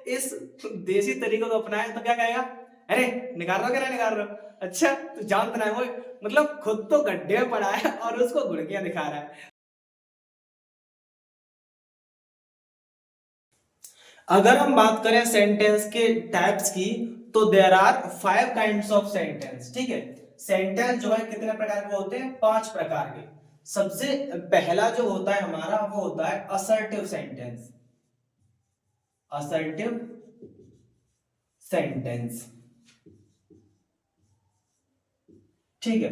इस देसी तरीके को अपनाए तो क्या कहेगा, अरे निकाल रहा हो क्या, नहीं निकाल रहा हो, अच्छा तू जानता ना है वो, मतलब खुद तो गड्ढे में पड़ा है और उसको घुड़कियां दिखा रहा है। अगर हम बात करें सेंटेंस के टाइप्स की, तो there are 5 kinds of sentence. ठीक है, सेंटेंस जो है कितने प्रकार के होते हैं, 5 प्रकार के। सबसे पहला जो होता है हमारा वो होता है असर्टिव सेंटेंस। असर्टिव सेंटेंस, ठीक है,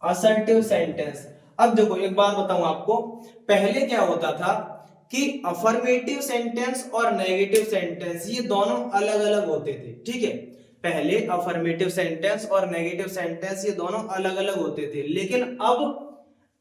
असर्टिव सेंटेंस। अब देखो एक बात बताऊं आपको, पहले क्या होता था कि अफर्मेटिव सेंटेंस और नेगेटिव सेंटेंस ये दोनों अलग अलग होते थे। ठीक है, पहले अफर्मेटिव सेंटेंस और नेगेटिव सेंटेंस ये दोनों अलग अलग होते थे, लेकिन अब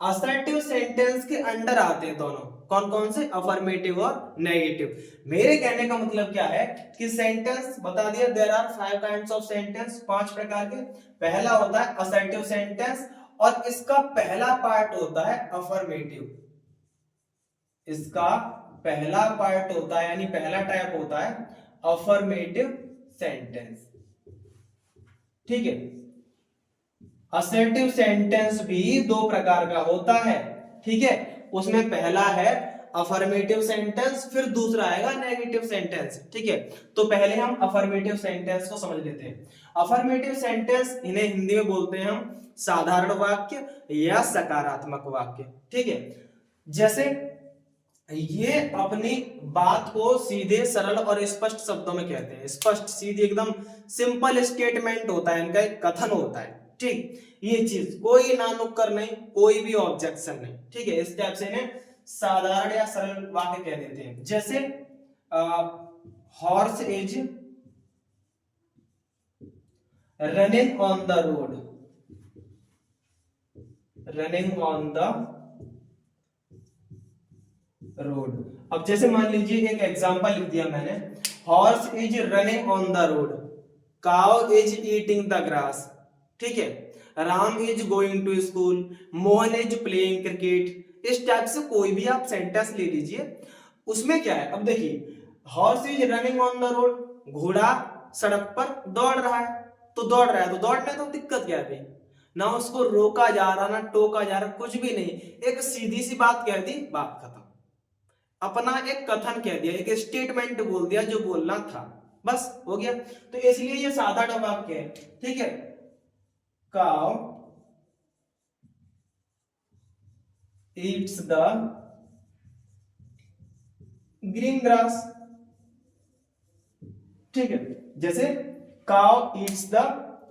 असर्टिव सेंटेंस के अंडर आते हैं दोनों। कौन कौन से, अफर्मेटिव और नेगेटिव। मेरे कहने का मतलब क्या है कि सेंटेंस बता दिया, there are 5 kinds of sentence, 5 प्रकार के। पहला होता है असर्टिव सेंटेंस और इसका पहला पार्ट होता है अफर्मेटिव। इसका पहला पार्ट होता है यानी पहला टाइप होता है अफर्मेटिव सेंटेंस। ठीक है, असर्टिव सेंटेंस भी 2 प्रकार का होता है। ठीक है, उसमें पहला है अफर्मेटिव सेंटेंस, फिर दूसरा आएगा नेगेटिव सेंटेंस। ठीक है, तो पहले हम अफर्मेटिव सेंटेंस को समझ लेते हैं। अफर्मेटिव सेंटेंस इन्हें हिंदी में बोलते हैं हम साधारण वाक्य या सकारात्मक वाक्य। ठीक है, जैसे ये अपनी बात को सीधे सरल और स्पष्ट शब्दों में कहते हैं। स्पष्ट सीधी एकदम सिंपल स्टेटमेंट होता है, इनका एक कथन होता है। ठीक, ये चीज कोई ना नुक्कर नहीं, कोई भी ऑब्जेक्शन नहीं। ठीक है, इस टाइप से इन्हें साधारण या सरल वाक्य कह देते हैं। जैसे horse is running on the road, running on the road. अब जैसे मान लीजिए एक एग्जांपल लिख दिया मैंने, horse is running on the road, cow is eating the grass. ठीक है, Ram is going to school, Mohan is playing cricket. इस टाइप से कोई भी आप सेंटेंस ले लीजिए, उसमें क्या है, अब देखिए horse is running on the road, घोड़ा सड़क पर दौड़ रहा है, तो दौड़ रहा है तो दौड़ने तो दिक्कत क्या है, ना उसको रोका जा रहा ना टोका जा रहा, कुछ भी नहीं, एक सीधी सी बात कह दी, बात खत्म। अपना एक कथन कह दिया, एक स्टेटमेंट बोल दिया जो बोलना था, बस हो गया। तो इसलिए ये साधारण वाक्य है। ठीक है, cow eats the green grass. ठीक है, जैसे cow eats the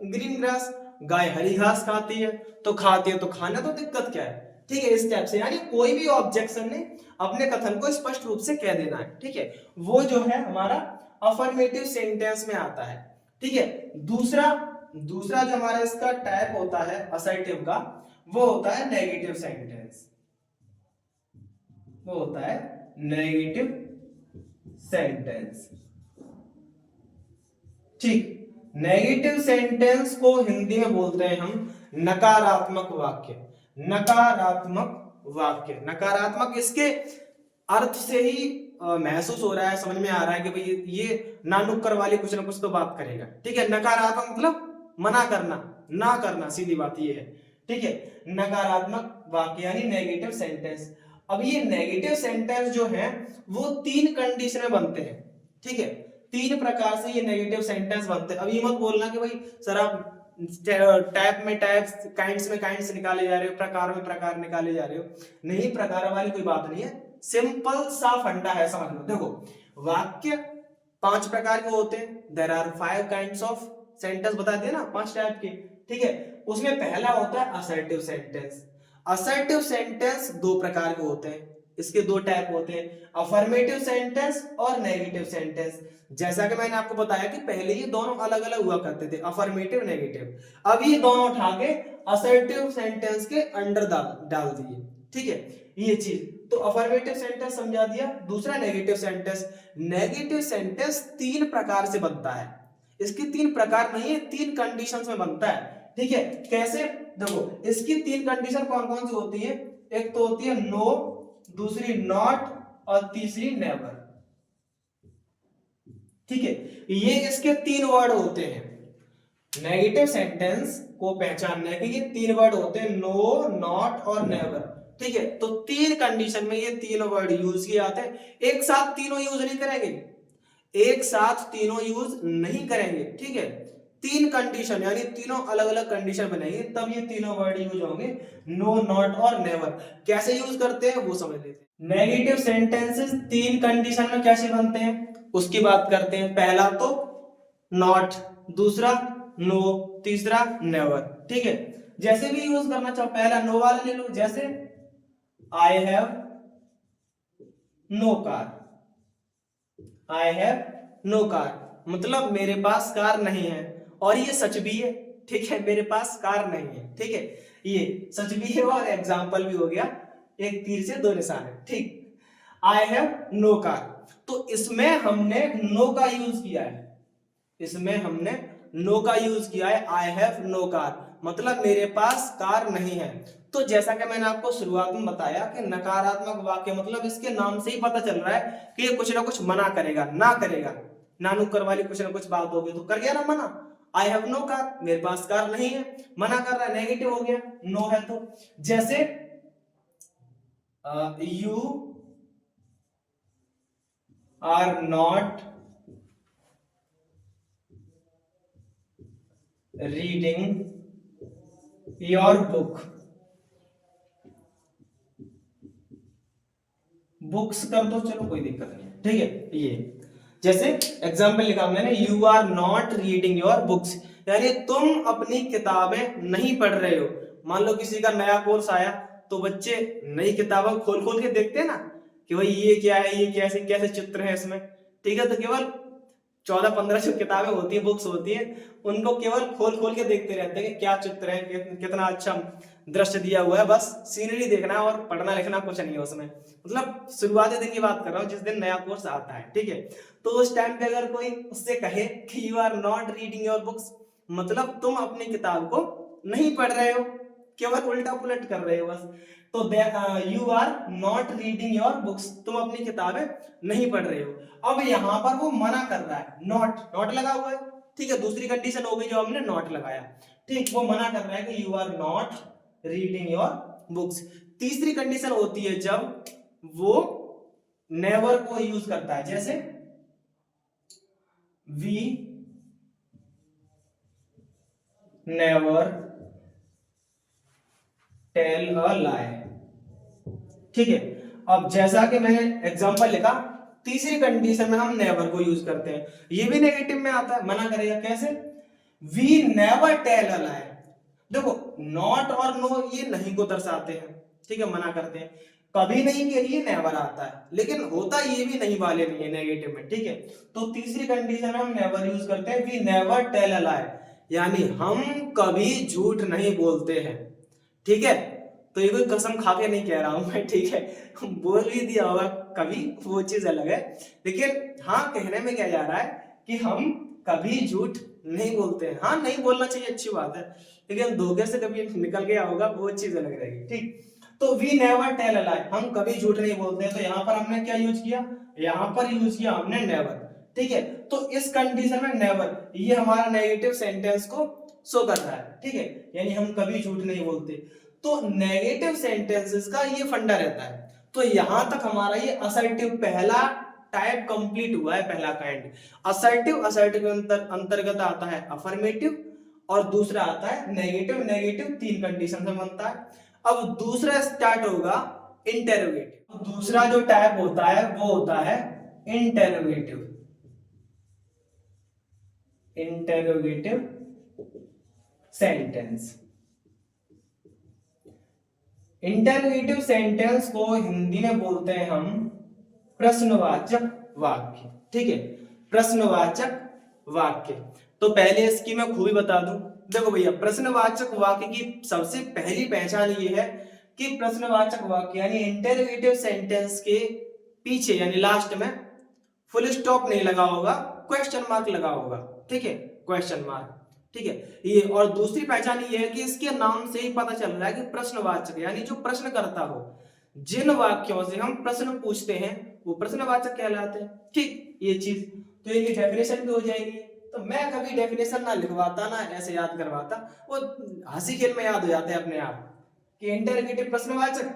green grass, गाय हरी घास खाती है, तो खाती है तो खाना तो दिक्कत क्या है। ठीक है, इस टाइप से यानी कोई भी ऑब्जेक्शन नहीं, अपने कथन को स्पष्ट रूप से कह देना है। ठीक है, वो जो है हमारा अफर्मेटिव सेंटेंस में आता है। ठीक है, दूसरा दूसरा जो हमारा इसका टाइप होता है असर्टिव का, वो होता है नेगेटिव सेंटेंस। वो होता है नेगेटिव सेंटेंस। ठीक, नेगेटिव सेंटेंस को हिंदी में बोलते हैं हम नकारात्मक वाक्य। नकारात्मक वाक्य, नकारात्मक इसके अर्थ से ही महसूस हो रहा है, समझ में आ रहा है कि भाई ये ना नुक्कर वाली कुछ ना कुछ तो बात करेगा। ठीक है, नकारात्मक मतलब मना करना, ना करना, सीधी बात ये है। ठीक है, नकारात्मक वाक्य यानी नेगेटिव सेंटेंस। अब ये नेगेटिव सेंटेंस जो है वो 3 कंडीशन में बनते हैं। ठीक है, 3 प्रकार से ये नेगेटिव सेंटेंस बनते हैं। अब ये मत बोलना कि भाई सर आप टाइप में टाइप्स, काइंड्स में काइंड्स निकाले जा रहे हो, प्रकार में प्रकार निकाले जा रहे हो। नहीं, प्रकार वाली कोई बात नहीं है, सिंपल सा फंडा है, समझ लो। देखो वाक्य 5 प्रकार के होते हैं, there are 5 kinds of sentence, बता दिया ना 5 टाइप के। ठीक है, उसमें पहला होता है असर्टिव सेंटेंस। असर्टिव सेंटेंस 2 प्रकार के होते हैं, इसके 2 टाइप होते हैं, अफर्मेटिव सेंटेंस और नेगेटिव सेंटेंस। जैसा कि मैंने आपको बताया कि पहले ये दोनों अलग अलग हुआ करते थे, अफर्मेटिव नेगेटिव। अब ये दोनों उठा के असर्टिव सेंटेंस के अंडर डाल दिए। ठीक है, ये चीज तो अफर्मेटिव सेंटेंस समझा दिया। दूसरा नेगेटिव सेंटेंस। नेगेटिव सेंटेंस 3 प्रकार से बनता है, इसके 3 प्रकार नहीं है, 3 कंडीशंस में बनता है। ठीक है, कैसे, देखो इसकी 3 कंडीशन कौन कौन सी होती है, एक तो होती है नो, दूसरी नॉट और तीसरी नेवर। ठीक है, ये इसके 3 वर्ड होते हैं। नेगेटिव सेंटेंस को पहचानने के ये 3 वर्ड होते हैं, नो, नॉट और नेवर। ठीक है, तो 3 कंडीशन में ये तीनों वर्ड यूज किए जाते हैं। एक साथ तीनों यूज नहीं करेंगे, एक साथ तीनों यूज नहीं करेंगे। ठीक है, 3 कंडीशन यानी तीनों अलग अलग कंडीशन बनाएंगे तब ये तीनों वर्ड यूज होंगे, नो, नॉट और नेवर। कैसे यूज करते हैं वो समझ लेते हैं। नेगेटिव सेंटेंसेस 3 कंडीशन में कैसे बनते हैं उसकी बात करते हैं। पहला तो नॉट, दूसरा नो, तीसरा नेवर। ठीक है, जैसे भी यूज करना चाहो, पहला नो वाला ले लो, जैसे I have no car, I have no car मतलब मेरे पास कार नहीं है, और ये सच भी है। ठीक है, मेरे पास कार नहीं है। ठीक है, ये सच भी है और एग्जाम्पल भी हो गया, एक तीर से 2 निशान है। ठीक, आई हैव नो कार, तो इसमें हमने नो का यूज किया है, इसमें हमने नो का यूज किया है। आई हैव नो कार मतलब मेरे पास कार नहीं है। तो जैसा कि मैंने आपको शुरुआत में बताया कि नकारात्मक वाक्य मतलब इसके नाम से ही पता चल रहा है कि ये कुछ ना कुछ मना करेगा, ना करेगा, ना नुक्कर वाली कुछ ना कुछ बात होगी, तो कर गया ना मना। आई हैव नो कार, मेरे पास कार नहीं है, मना कर रहा है, नेगेटिव हो गया, नो है। तो जैसे you are not reading your book, books कर दो, चलो कोई दिक्कत नहीं है। ठीक है, ये जैसे एग्जाम्पल लिखा मैंने, you are not reading your books यानी तुम अपनी किताबें नहीं पढ़ रहे हो। मान लो किसी का नया कोर्स आया तो बच्चे नई किताबें खोल खोल के देखते हैं ना कि भाई ये क्या है, ये कैसे कैसे चित्र है इसमें। ठीक है, तो केवल 14-15 जो किताबें होती है, बुक्स होती है, उनको केवल खोल खोल के देखते रहते हैं कि क्या चित्र है, कितना अच्छा दृश्य दिया हुआ है, बस सीनरी देखना है और पढ़ना लिखना कुछ नहीं है उसमें। मतलब शुरुआती दिन की बात कर रहा हूँ, जिस दिन नया कोर्स आता है। ठीक है, तो उस टाइम पे अगर कोई उससे कहे कि you are not reading your books मतलब तुम अपनी किताब को नहीं पढ़ रहे हो, केवल उल्टा पुलट कर रहे हो बस। तो you are not reading your books तुम अपनी किताबें नहीं पढ़ रहे हो। अब यहां पर वो मना कर रहा है, नॉट, नॉट लगा हुआ है। ठीक है, दूसरी कंडीशन हो गई जो हमने नॉट लगाया। ठीक, वो मना कर रहा है कि you are not reading your books. तीसरी कंडीशन होती है जब वो नेवर को यूज करता है, जैसे वी नेवर टेल अ लाई। ठीक है, अब जैसा कि मैंने एग्जांपल लिखा, तीसरी कंडीशन में हम नेवर को यूज करते हैं, ये भी नेगेटिव में आता है, मना करेगा। कैसे, वी नेवर टेल अ लाई। देखो नॉट और नो ये नहीं को दर्शाते हैं। ठीक है, मना करते हैं, कभी नहीं के लिए नेवर आता है, लेकिन होता ये भी नहीं वाले नहीं है नेगेटिव में। ठीक है, तो तीसरी कंडीशन में हम नेवर यूज करते हैं, वी नेवर टेल अ लाई यानी हम कभी झूठ नहीं बोलते हैं। ठीक है, तो ये कोई कसम खा के नहीं कह रहा हूं मैं। ठीक है, बोल भी दिया होगा कभी, वो चीज अलग है, लेकिन हाँ कहने में क्या जा रहा है कि हम कभी झूठ नहीं बोलते हैं। हाँ नहीं बोलना चाहिए, अच्छी बात है, लेकिन धोखे से कभी निकल गया होगा वो चीज अलग रहेगी। ठीक, तो वी नेवर टेल अ लाई हम कभी झूठ नहीं बोलते हैं। तो यहाँ पर हमने क्या यूज किया, यहाँ पर यूज किया हमने नेवर। ठीक है, तो इस कंडीशन में नेवर ये हमारा नेगेटिव सेंटेंस को शो कर रहा है। ठीक है, यानी हम कभी झूठ नहीं बोलते। तो नेगेटिव सेंटेंसेस का ये फंडा रहता है। तो यहां तक हमारा ये असर्टिव पहला टाइप कंप्लीट हुआ है, पहला काइंड असर्टिव। असर्टिव के अंतर्गत आता है अफर्मेटिव और दूसरा आता है नेगेटिव। नेगेटिव 3 कंडीशन से बनता है। अब दूसरा स्टार्ट होगा इंटेरोगेटिव। दूसरा जो टाइप होता है वो होता है interrogative. Interrogative sentence. Interrogative sentence को हिंदी में बोलते हैं हम प्रश्नवाचक वाक्य। ठीक है, प्रश्नवाचक वाक्य। तो पहले इसकी मैं खूबी बता दूं। देखो भैया, प्रश्नवाचक वाक्य की सबसे पहली पहचान ये है कि प्रश्नवाचक वाक्य यानी इंटेरोगेटिव सेंटेंस के पीछे यानी लास्ट में फुल स्टॉप नहीं लगा होगा, क्वेश्चन मार्क लगा होगा। ठीक है, क्वेश्चन मार्क। ठीक है, ये और दूसरी पहचान ये है कि इसके नाम से ही पता चल रहा है कि प्रश्नवाचक यानी जो प्रश्न करता हो। जिन वाक्यों से हम प्रश्न पूछते हैं वो प्रश्नवाचक कहलाते हैं। ठीक, ये चीज तो ये डेफिनेशन भी हो जाएगी। तो मैं कभी डेफिनेशन ना लिखवाता ना ऐसे याद करवाता, वो हंसी खेल में याद हो जाते हैं अपने आप कि इंटरोगेटिव प्रश्नवाचक,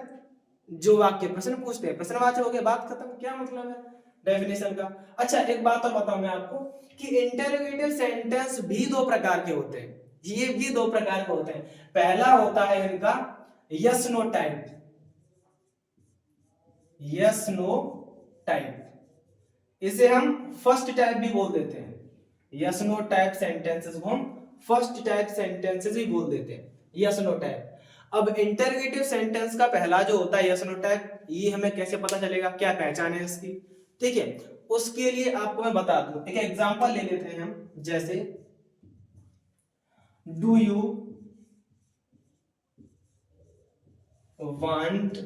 जो वाक्य प्रश्न पूछते हैं प्रश्नवाचक हो गया, बात खत्म, क्या मतलब है डेफिनेशन का। अच्छा एक बात और बताऊं मैं आपको कि इंटरोगेटिव सेंटेंस भी दो प्रकार के होते हैं, ये भी दो प्रकार के होते हैं। पहला होता है इनका yes no type, yes no type, इसे हम फर्स्ट टाइप भी बोल देते हैं। यस नो टाइप सेंटेंसेस को हम फर्स्ट टाइप सेंटेंसेस भी बोल देते हैं, यस नो टाइप। अब इंटरोगेटिव सेंटेंस का पहला जो होता है यस नो टाइप, ये हमें कैसे पता चलेगा, क्या पहचान है इसकी, ठीक है, उसके लिए आपको मैं बता दूं, एक एग्जांपल ले लेते हैं हम, जैसे do you want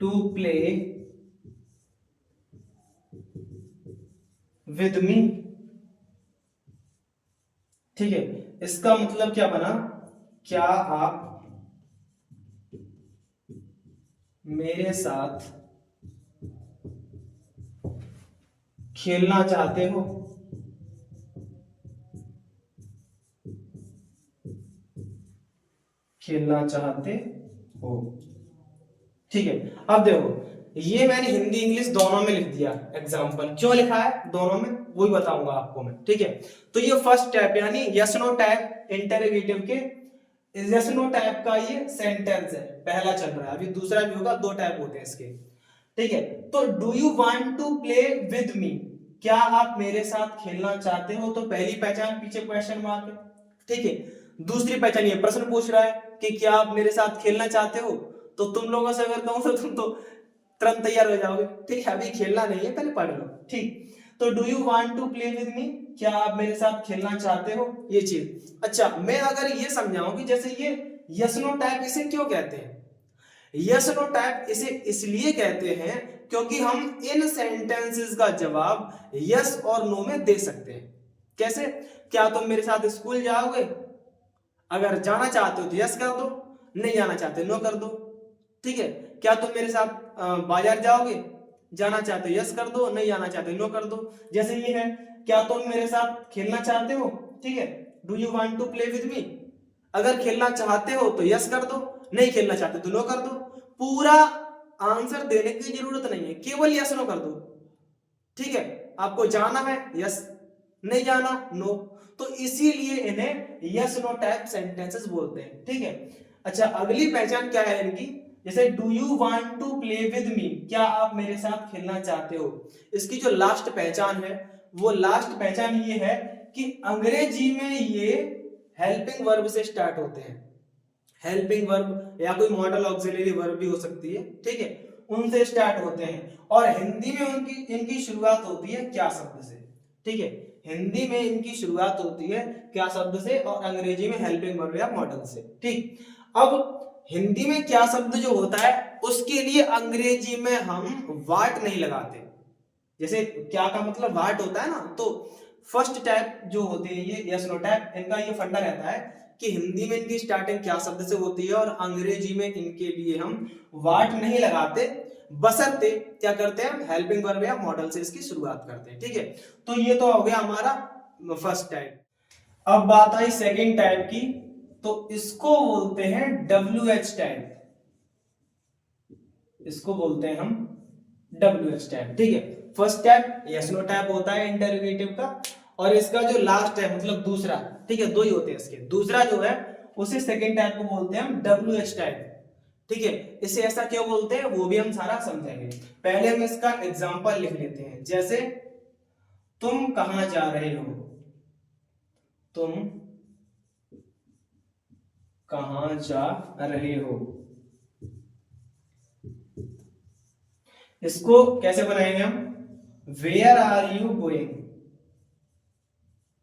to play with me, ठीक है, इसका मतलब क्या बना, क्या आप मेरे साथ खेलना चाहते हो, खेलना चाहते हो, ठीक है। अब देखो ये मैंने हिंदी इंग्लिश दोनों में लिख दिया एग्जाम्पल, क्यों लिखा है दोनों में वही बताऊंगा आपको मैं, ठीक है। तो ये फर्स्ट टाइप यानी यस नो टाइप इंटरोगेटिव के, यस नो टाइप का ये सेंटेंस है, पहला चल रहा है, अभी दूसरा भी होगा, दो टाइप होते हैं इसके, ठीक है। तो do you want to play with me, क्या आप मेरे साथ खेलना चाहते हो, तो पहली पहचान पीछे क्वेश्चन मार्क है, ठीक है। दूसरी पहचान ये प्रश्न पूछ रहा है कि क्या आप मेरे साथ खेलना चाहते हो, तो तुम लोगों से अगर कहूं तो तुम तो तुरंत तैयार हो जाओगे, ठीक है, अभी खेलना नहीं है, पहले पढ़ लो, ठीक। तो do you want to play with me, क्या आप मेरे साथ खेलना चाहते हो, ये चीज। अच्छा मैं अगर ये समझाऊं कि जैसे ये यस नो टाइप इसे क्यों कहते हैं, यस नो टाइप इसे इसलिए कहते हैं क्योंकि हम इन सेंटेंसेस का जवाब यस और नो में दे सकते हैं। कैसे, क्या तुम मेरे साथ स्कूल जाओगे, अगर जाना चाहते हो तो यस कर दो, नहीं जाना चाहते नो कर दो, ठीक है। क्या तुम मेरे साथ बाजार जाओगे, जाना चाहते हो यस कर दो, नहीं जाना चाहते नो कर दो। जैसे ये है, क्या तुम मेरे साथ खेलना चाहते हो, ठीक है, do you want to play with me, अगर खेलना चाहते हो तो यस कर दो, नहीं खेलना चाहते तो नो कर दो। पूरा आंसर देने की जरूरत नहीं है, केवल यस नो कर दो, ठीक है। आपको जाना है यस, नहीं जाना नो, तो इसीलिए इन्हें यस नो टाइप सेंटेंसेस बोलते हैं, ठीक है। अच्छा अगली पहचान क्या है इनकी, जैसे do you want to play with me, क्या आप मेरे साथ खेलना चाहते हो, इसकी जो लास्ट पहचान है वो लास्ट पहचान ये है कि अंग्रेजी में ये हेल्पिंग वर्ब से स्टार्ट होते हैं, हेल्पिंग वर्ब या कोई मॉडल ऑक्सिलरी वर्ब भी हो सकती है, ठीक है, उनसे स्टार्ट होते हैं। और हिंदी में उनकी इनकी शुरुआत होती है क्या शब्द से, ठीक है, हिंदी में इनकी शुरुआत होती है क्या शब्द से, और अंग्रेजी में हेल्पिंग वर्ब या मॉडल से, ठीक। अब हिंदी में क्या शब्द जो होता है उसके लिए अंग्रेजी में हम वाट नहीं लगाते, जैसे क्या का मतलब वाट होता है ना, तो फर्स्ट टाइप जो होते हैं ये यस नो टाइप, इनका ये फंडा रहता है कि हिंदी में इनकी स्टार्टिंग क्या शब्द से होती है और अंग्रेजी में इनके लिए हम वाट नहीं लगाते, बशर्ते क्या करते हैं हम हेल्पिंग वर्ब या मॉडल से इसकी शुरुआत करते हैं, ठीक है। तो ये तो हो गया हमारा फर्स्ट टाइप। अब बात आई सेकेंड टाइप की, तो इसको बोलते हैं WH टाइप, इसको बोलते हैं हम WH टाइप, ठीक है। First type yes no type होता है इंटरोगेटिव का, और इसका जो लास्ट है मतलब दूसरा, ठीक है, दो ही होते हैं इसके, दूसरा जो है उसे सेकंड टाइप को बोलते हैं हम WH टाइप, ठीक है। इसे ऐसा क्यों बोलते हैं वो भी हम सारा समझेंगे, पहले हम इसका एग्जांपल लिख लेते हैं, जैसे तुम कहां जा रहे हो, तुम कहां जा रहे हो, इसको कैसे बनाएंगे हम, where are you going,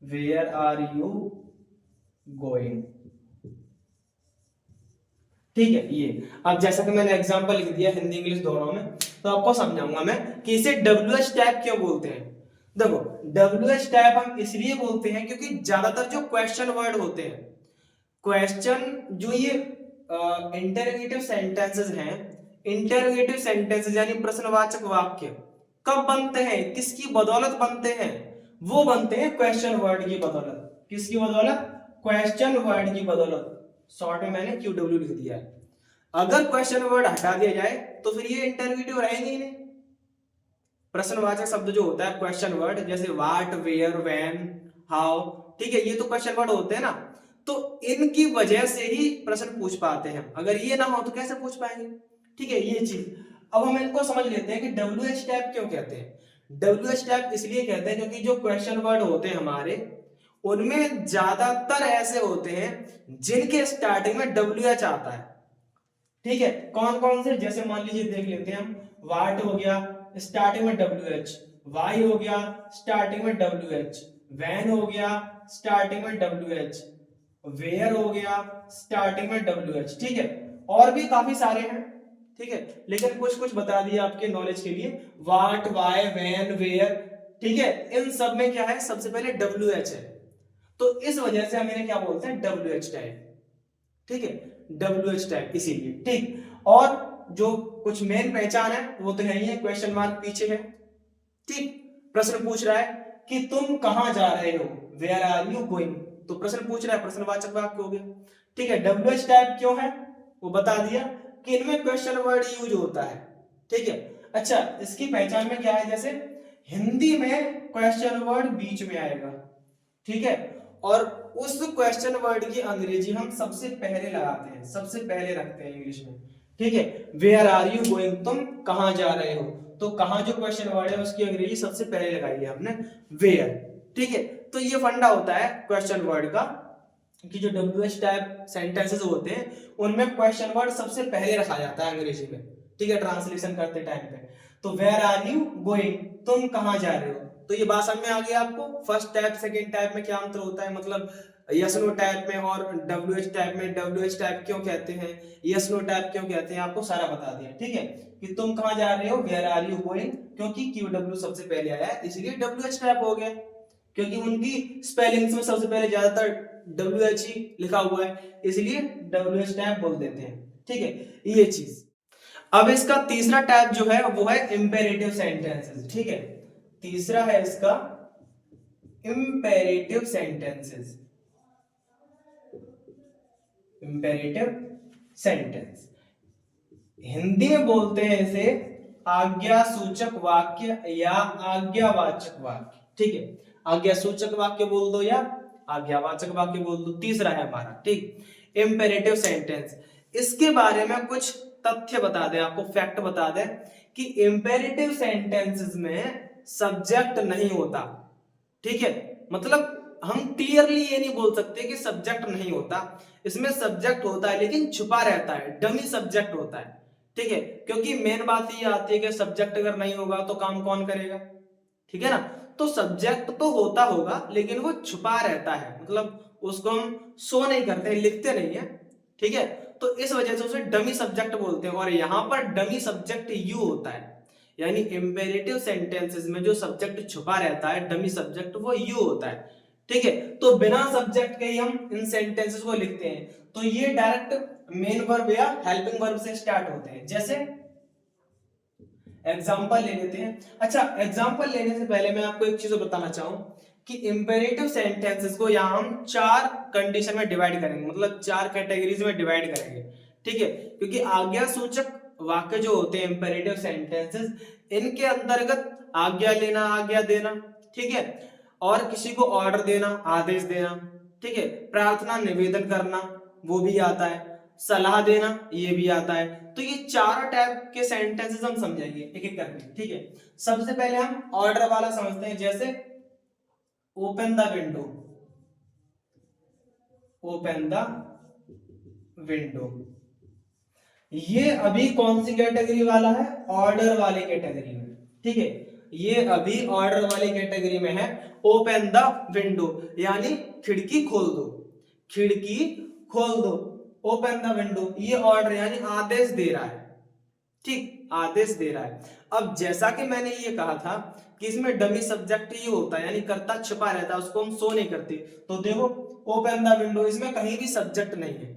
where are you going, ठीक है। ये अब जैसा कि मैंने एग्जांपल लिख दिया हिंदी इंग्लिश दोनों में, तो आपको समझाऊंगा मैं कि इसे WH टाइप क्यों बोलते हैं। देखो WH टाइप हम इसलिए बोलते हैं क्योंकि ज्यादातर जो क्वेश्चन वर्ड होते हैं, क्वेश्चन जो ये इंटरोगेटिव सेंटेंसेस हैं, इंटरोगेटिव सेंटेंसेस यानी प्रश्नवाचक वाक्य, कब बनते हैं, किसकी बदौलत बनते हैं, वो बनते हैं क्वेश्चन वर्ड की बदौलत। किसकी बदौलत, क्वेश्चन वर्ड की बदौलत। शॉर्ट में मैंने QW लिख दिया है। अगर क्वेश्चन वर्ड हटा दिया जाए तो फिर ये इंटरव्यूटिव रहेंगे ही नहीं। प्रश्नवाचक शब्द जो होता है क्वेश्चन वर्ड, जैसे व्हाट, वेयर, व्हेन, हाउ, ठीक है, ये तो क्वेश्चन वर्ड होते हैं ना, तो इनकी वजह से ही प्रश्न पूछ पाते हैं। अगर ये ना हो तो कैसे पूछ पाएंगे, ठीक है, ये चीज। अब हम इनको समझ लेते हैं कि WH टाइप क्यों कहते हैं। WH टाइप इसलिए कहते हैं क्योंकि जो क्वेश्चन वर्ड होते हैं हमारे, उनमें ज्यादातर ऐसे होते हैं जिनके स्टार्टिंग में WH आता है। ठीक है, कौन कौन से, जैसे मान लीजिए देख लेते हैं हम, वाट हो गया स्टार्टिंग में WH, वाई हो गया स्टार्टिंग में WH, वैन हो गया स्टार्टिंग में WH, वेयर हो गया स्टार्टिंग में WH, ठीक है, और भी काफी सारे हैं, ठीक है, लेकिन कुछ कुछ बता दिया आपके नॉलेज के लिए। वाट, वाई, वैन, वेयर, ठीक है, इन सब में क्या है, सबसे पहले WH है, तो इस वजह से हम इन्हें क्या बोलते हैं, WH टाइप, ठीक है, WH टाइप इसीलिए, ठीक। और जो कुछ मेन पहचान है वो तो है ही है, क्वेश्चन मार्क पीछे है, ठीक। प्रश्न पूछ रहा है कि तुम कहां जा रहे हो, वेयर आर यू गोइंग, तो प्रश्न पूछ रहा है, प्रश्नवाचक वाक्य हो गया, ठीक है। WH टाइप क्यों है वो बता दिया कि इनमें क्वेश्चन वर्ड यूज होता है, ठीक है। अच्छा, इसकी पहचान में क्या है, जैसे हिंदी में क्वेश्चन वर्ड बीच में आएगा, ठीक है, और उस क्वेश्चन वर्ड की अंग्रेजी हम सबसे पहले लगाते हैं, सबसे पहले रखते हैं इंग्लिश में, ठीक है। वेयर आर यू गोइंग, तुम कहां जा रहे हो, तो कहां जो क्वेश्चन वर्ड है उसकी अंग्रेजी सबसे पहले लगाई है हमने, वेयर, ठीक है। तो ये फंडा होता है क्वेश्चन वर्ड का कि जो WH टाइप सेंटेंसेस होते हैं उनमें क्वेश्चन वर्ड सबसे पहले रखा जाता है अंग्रेजी में, ठीक है, ट्रांसलेशन करते टाइम पे। तो वेयर आर यू गोइंग, तुम कहां जा रहे हो, तो ये बात समझ में आ गई आपको, फर्स्ट टाइप सेकंड टाइप में क्या अंतर होता है, मतलब यस नो टाइप में और WH टाइप में WH टाइप क्यों कहते हैं, यस नो टाइप क्यों कहते हैं, आपको सारा बता दिया, ठीक है, कि तुम कहां जा रहे हो, वेयर आर यू गोइंग, क्योंकि QW सबसे पहले आया है इसलिए WH टाइप हो गया, क्योंकि उनकी स्पेलिंग्स में सबसे पहले ज्यादातर WH ही लिखा हुआ है इसलिए WH टाइप बोल देते हैं, ठीक है, ये चीज। अब इसका तीसरा टाइप जो है वो है इंपेरेटिव सेंटेंसेस, ठीक है, तीसरा है इसका imperative sentences, imperative sentence, Hindi में बोलते हैं इसे आज्ञा सूचक वाक्य या आज्ञावाचक वाक्य, ठीक है, आज्ञा सूचक वाक्य बोल दो या आज्ञावाचक वाक्य बोल दो, तीसरा है हमारा, ठीक, इंपेरेटिव सेंटेंस। इसके बारे में कुछ तथ्य बता दें आपको, फैक्ट बता दें कि इंपेरेटिव सेंटेंसेस में सब्जेक्ट नहीं होता, ठीक है, मतलब हम क्लियरली ये नहीं बोल सकते कि सब्जेक्ट नहीं होता, इसमें सब्जेक्ट होता है लेकिन छुपा रहता है, डमी सब्जेक्ट होता है, ठीक है, क्योंकि मेन बात ये आती है कि सब्जेक्ट अगर नहीं होगा तो काम कौन करेगा, ठीक है ना, तो सब्जेक्ट तो होता होगा लेकिन वो छुपा रहता है, मतलब उसको हम शो नहीं करते, लिखते नहीं है, ठीक है, तो इस वजह से उसे डमी सब्जेक्ट बोलते हैं, और यहां पर डमी सब्जेक्ट यू होता है, यानी इंपेरेटिव सेंटेंसेस में जो सब्जेक्ट छुपा रहता है, डमी सब्जेक्ट, वो यू होता है, ठीक है, तो बिना सब्जेक्ट के ही हम इन सेंटेंसेस को लिखते हैं, तो ये डायरेक्ट मेन वर्ब या हेल्पिंग वर्ब से स्टार्ट होते हैं, जैसे एग्जाम्पल ले लेते हैं। अच्छा, एग्जाम्पल लेने से पहले मैं आपको एक चीज बताना चाहूं कि इंपेरेटिव सेंटेंसेस को यहां हम चार कंडीशन में डिवाइड करेंगे, मतलब चार कैटेगरीज में डिवाइड करेंगे, ठीक है, क्योंकि आज्ञा सूचक वाक्य जो होते हैं इंपेरेटिव सेंटेंसेस, इनके अंतर्गत आज्ञा लेना, आज्ञा देना, ठीक है, और किसी को ऑर्डर देना, आदेश देना, ठीक है, प्रार्थना, निवेदन करना, वो भी आता है, सलाह देना, ये भी आता है, तो ये चारों टाइप के सेंटेंसेस हम समझेंगे एक एक करके, ठीक है। सबसे पहले हम ऑर्डर वाला समझते हैं, जैसे open the window, open the window, ये अभी कौन सी कैटेगरी वाला है, ऑर्डर वाली कैटेगरी में, ठीक है, ये अभी ऑर्डर वाली कैटेगरी में है, ओपन द विंडो यानी खिड़की खोल दो, खिड़की खोल दो, ओपन द विंडो, ये ऑर्डर यानी आदेश दे रहा है, ठीक, आदेश दे रहा है। अब जैसा कि मैंने ये कहा था कि इसमें डमी सब्जेक्ट ये होता है, यानी कर्ता छिपा रहता है, उसको हम शो नहीं करते, तो देखो ओपन द विंडो, इसमें कहीं भी सब्जेक्ट नहीं है,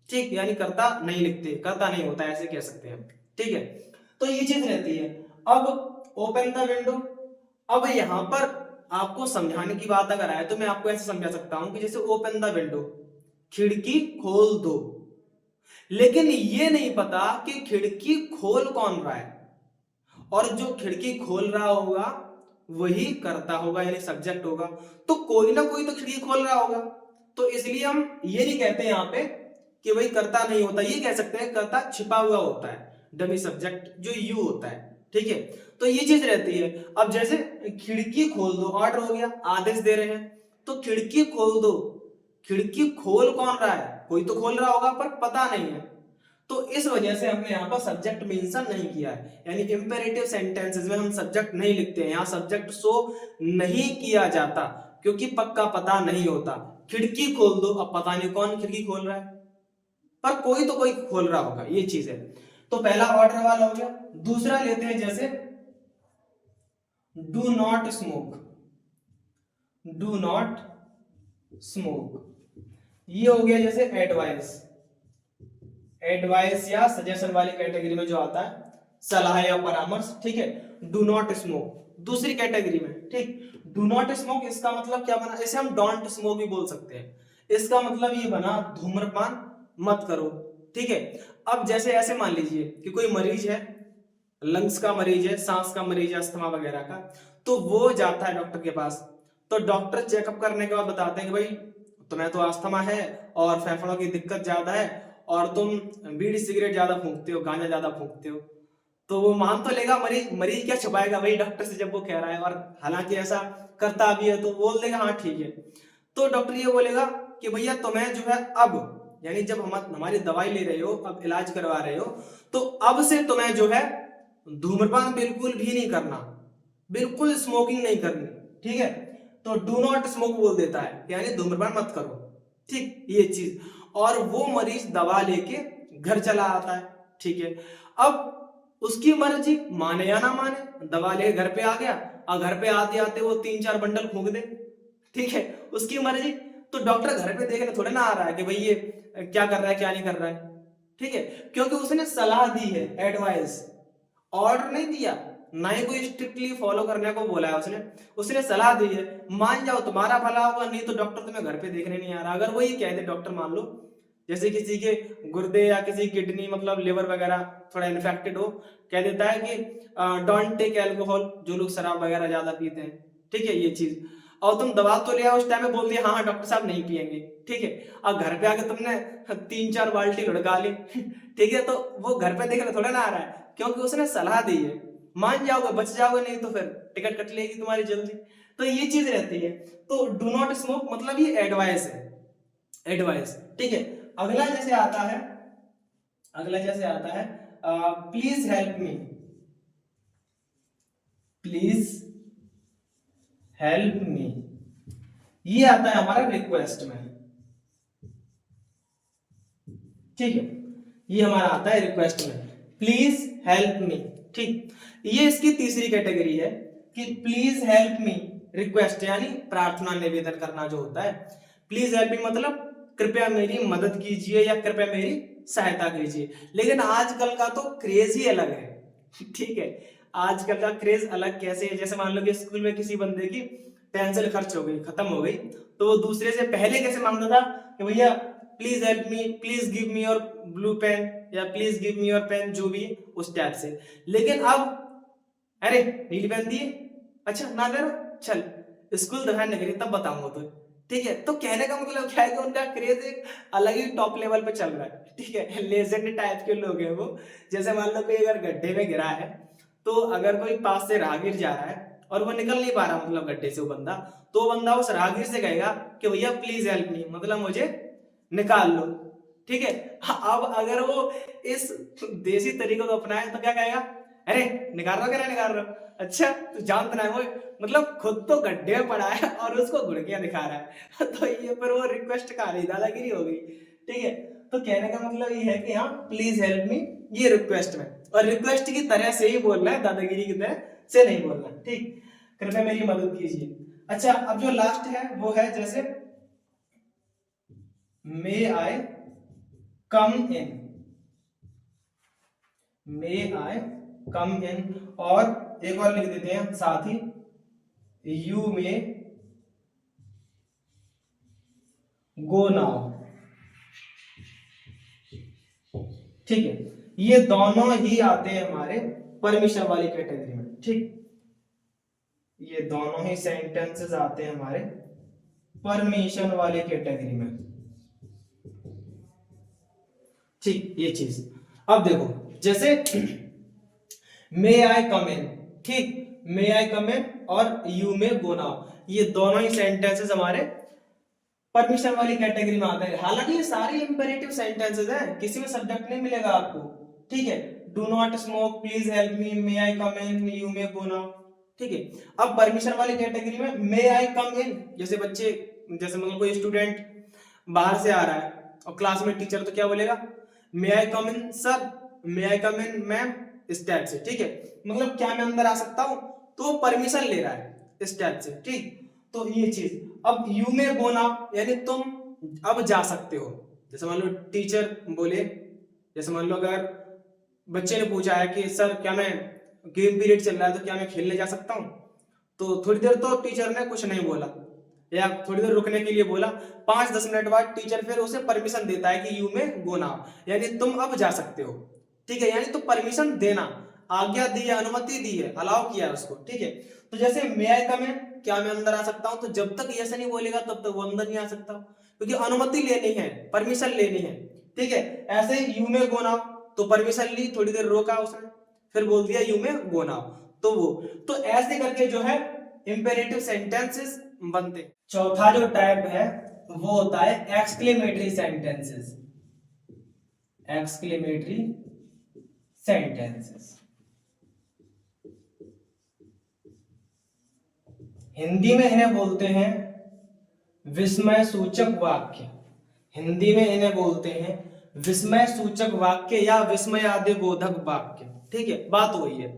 ठीक, यानी कर्ता नहीं लिखते, कर्ता नहीं होता, ऐसे कह सकते हैं, ठीक है, तो ये चीज रहती है। अब ओपन द विंडो। अब यहां पर आपको समझाने की बात अगर आए तो मैं आपको ऐसे समझा सकता हूं कि जैसे ओपन द विंडो, खिड़की खोल दो, लेकिन ये नहीं पता कि खिड़की खोल कौन रहा है, और जो खिड़की खोल रहा होगा वही करता होगा, यानी सब्जेक्ट होगा। तो कोई ना कोई तो खिड़की खोल रहा होगा, तो इसलिए हम ये नहीं कहते यहाँ पे कि वही करता नहीं होता, ये कह सकते हैं करता छिपा हुआ होता है, डमी सब्जेक्ट जो यू होता है। ठीक है, तो ये चीज रहती है। अब जैसे खिड़की खोल दो, ऑर्डर हो गया, आदेश दे रहे हैं, तो खिड़की खोल दो, खिड़की खोल कौन रहा है, कोई तो खोल रहा होगा पर पता नहीं है, तो इस वजह से हमने यहाँ पर सब्जेक्ट मेंशन नहीं किया है, यानी इंपेरेटिव सेंटेंसेस में हम सब्जेक्ट नहीं लिखते हैं, यहाँ सब्जेक्ट शो नहीं किया जाता क्योंकि पक्का पता नहीं होता। खिड़की खोल दो, अब पता नहीं कौन खिड़की खोल रहा है, पर कोई तो कोई खोल रहा होगा, ये चीज है। तो पहला ऑर्डर वाला हो गया। दूसरा लेते हैं जैसे do not smoke, do not smoke, ये हो गया जैसे एडवाइस, एडवाइस या सजेशन वाली कैटेगरी में जो आता है, सलाह या परामर्श। ठीक है, डू नॉट स्मोक दूसरी कैटेगरी में। ठीक, डू नॉट स्मोक इसका मतलब क्या बना, इसे हम डोंट स्मोक भी बोल सकते हैं, इसका मतलब ये बना धूम्रपान मत करो। ठीक है, अब जैसे ऐसे मान लीजिए कि कोई मरीज है, लंग्स का मरीज है, सांस का मरीज है, अस्थमा वगैरह का, तो वो जाता है डॉक्टर के पास, तो डॉक्टर चेकअप करने के बाद बताते हैं कि भाई तुम्हें तो अस्थमा है और फेफड़ों की दिक्कत ज्यादा है और तुम बीड़ी सिगरेट ज्यादा फूंकते हो, गांजा ज्यादा फूंकते हो। तो वो मान तो लेगा, मरीज मरीज क्या छुपाएगा भाई डॉक्टर से जब वो कह रहा है, और हालांकि ऐसा करता भी है तो बोल देगा हाँ ठीक है। तो डॉक्टर ये बोलेगा कि भैया तुम्हें जो है अब, यानी जब हम हमारी दवाई ले रहे हो, अब इलाज करवा रहे हो, तो अब से तुम्हें जो है धूम्रपान बिल्कुल भी नहीं करना, बिल्कुल स्मोकिंग नहीं करनी। ठीक है, तो डू नॉट स्मोक बोल देता है, यानी धूम्रपान मत करो। ठीक, ये चीज, और वो मरीज दवा लेके घर चला आता है। ठीक है, अब उसकी मर्जी, माने या ना माने, दवा लेके घर पे आ गया, और घर पे आते आते वो 3-4 बंडल फूंक दे। ठीक है, उसकी मर्जी। तो डॉक्टर घर पे देखने थोड़े ना आ रहा है कि भाई ये क्या कर रहा है क्या नहीं कर रहा है। ठीक है, क्योंकि उसने सलाह दी है, एडवाइस, ऑर्डर नहीं दिया, ना ही कोई स्ट्रिक्टली फॉलो करने को बोला है उसने, उसने सलाह दी है, मान जाओ तुम्हारा भला होगा, नहीं तो डॉक्टर तुम्हें घर पे देखने नहीं आ रहा। अगर वो ये कह दे डॉक्टर, मान लो जैसे किसी के गुर्दे या किसी किडनी मतलब लिवर वगैरह थोड़ा इन्फेक्टेड हो, कह देता है कि डोंट टेक एल्कोहल, जो लोग शराब वगैरह ज्यादा पीते हैं। ठीक है, ये चीज, और तुम दवा तो ले आओ, उस टाइम में बोल दिया हाँ हाँ डॉक्टर साहब नहीं पिएंगे। ठीक है, अब घर पे आके तुमने 3-4 बाल्टी लुढ़का ली। ठीक है, तो वो घर पे देखने थोड़ा ना आ रहा है, क्योंकि उसने सलाह दी है, मान जाओगे बच जाओगे, नहीं तो फिर टिकट कट लेगी तुम्हारी जल्दी। तो ये चीज रहती है। तो डू नॉट स्मोक मतलब ये एडवाइस है, एडवाइस। ठीक है, अगला जैसे आता है, अगला जैसे आता है please help me, please help मी, ये आता है हमारा रिक्वेस्ट में। ठीक है, ये हमारा आता है रिक्वेस्ट में, प्लीज हेल्प मी। ठीक, ये इसकी तीसरी कैटेगरी है कि प्लीज हेल्प मी रिक्वेस्ट, यानी प्रार्थना निवेदन करना जो होता है। प्लीज हेल्प मी मतलब कृपया मेरी मदद कीजिए या कृपया मेरी सहायता कीजिए। लेकिन आजकल का तो क्रेज ही अलग है। ठीक है, आजकल का क्रेज अलग कैसे है, जैसे मान लो कि स्कूल में किसी बंदे की पेंसिल खर्च हो गई, खत्म हो गई, तो वो दूसरे से पहले कैसे मांगता था कि भैया please help me, please give me your blue pen, या please give me your pen, जो भी उस टाइप से। लेकिन अब अरे नीली पेन दिए, अच्छा ना दे रहा, चल स्कूल दिखाने के लिए तब बताऊंगा तो। ठीक है, तो कहने का मतलब क्या है कि उनका क्रेज एक अलग ही टॉप लेवल पे चल रहा है। ठीक है, लेजेंड टाइप के लोग हैं वो। जैसे मान लो कोई अगर गड्ढे में गिरा है, तो अगर कोई पास से राहगीर जा रहा है और वो निकल नहीं पा रहा मतलब गड्ढे से वो बंदा, तो वो बंदा उस राहगीर से कहेगा कि भैया प्लीज हेल्प मी, मतलब मुझे निकाल लो। ठीक है, अब अगर वो इस देसी तरीकों को अपनाए तो क्या कहेगा, अरे निकाल रहा हो क्या, निकाल रहा हो, अच्छा तू जानता ना है वो, मतलब खुद तो गड्ढे में पड़ा है और उसको गुड़कियां दिखा रहा है। तो ये पर वो रिक्वेस्ट का रही, दादागिरी हो गई। ठीक है, तो कहने का मतलब ये है कि हाँ प्लीज हेल्प मी, ये रिक्वेस्ट में, और रिक्वेस्ट की तरह से ही बोलना है, दादागिरी की तरह से नहीं बोलना। ठीक, कृपया मेरी मदद कीजिए। अच्छा, अब जो लास्ट है वो है जैसे मे I come in, may I come इन, और एक और लिख देते हैं साथ ही, यू में गो नाउ। ठीक है, ये दोनों ही आते हैं हमारे परमिशन वाली कैटेगरी में। ठीक, ये दोनों ही सेंटेंसेस आते हैं हमारे परमिशन वाली कैटेगरी में। ठीक, ये चीज अब देखो, जैसे मे आई कम इन, ठीक, मे आई कम इन और यू मे गो नाउ, ये दोनों ही सेंटेंसेस हमारे परमिशन वाली कैटेगरी में आते हैं। हालांकि ये सारे इंपेरेटिव सेंटेंसेस हैं, किसी में सब्जेक्ट नहीं मिलेगा आपको। ठीक है, do not smoke, please help me, may I come in, you may go now. ठीक है, अब परमिशन वाली कैटेगरी में मे आई कम इन, जैसे बच्चे, जैसे मतलब कोई स्टूडेंट बाहर से आ रहा है और क्लास में टीचर तो क्या बोलेगा, may I come in sir, may I come in ma'am, इस टाइप से। ठीक है, मतलब क्या मैं अंदर आ सकता हूं, तो परमिशन ले रहा है इस टाइप से। ठीक, तो ये चीज, अब यू में गो नाउ यानी तुम अब जा सकते हो। जैसे मान लो टीचर बोले, जैसे मान लो अगर बच्चे ने पूछा है कि सर क्या मैं, गेम पीरियड चल रहा है तो क्या मैं खेलने जा सकता हूँ, तो थोड़ी देर तो टीचर ने कुछ नहीं बोला या थोड़ी देर रुकने के लिए बोला, 5-10 मिनट बाद टीचर फिर उसे परमिशन देता है कि यू में गो नाउ यानी तुम अब जा सकते हो। ठीक है, यानी तो परमिशन देना, आज्ञा दी है, अनुमति दी है, अलाउ किया है उसको। ठीक है, तो जैसे मे आई कम इन, क्या मैं अंदर आ सकता हूं, तो जब तक यस नहीं बोलेगा तब तक वो अंदर नहीं आ सकता, क्योंकि अनुमति लेनी है, परमिशन लेनी है। ठीक है, ऐसे ही यू में गो नाउ, तो परमिशन ली, थोड़ी देर रोका उसने, फिर बोल दिया यू में गो नाउ, तो वो, तो ऐसे करके जो है इंपेरेटिव सेंटेंसेस बनते। चौथा जो टाइप है वो होता है exclamatory sentences. Exclamatory sentences Hindi में इन्हें बोलते हैं विस्मय सूचक वाक्य। हिंदी में इन्हें बोलते हैं विस्मय सूचक वाक्य या विस्मयादि बोधक वाक्य। ठीक है, बात वही है।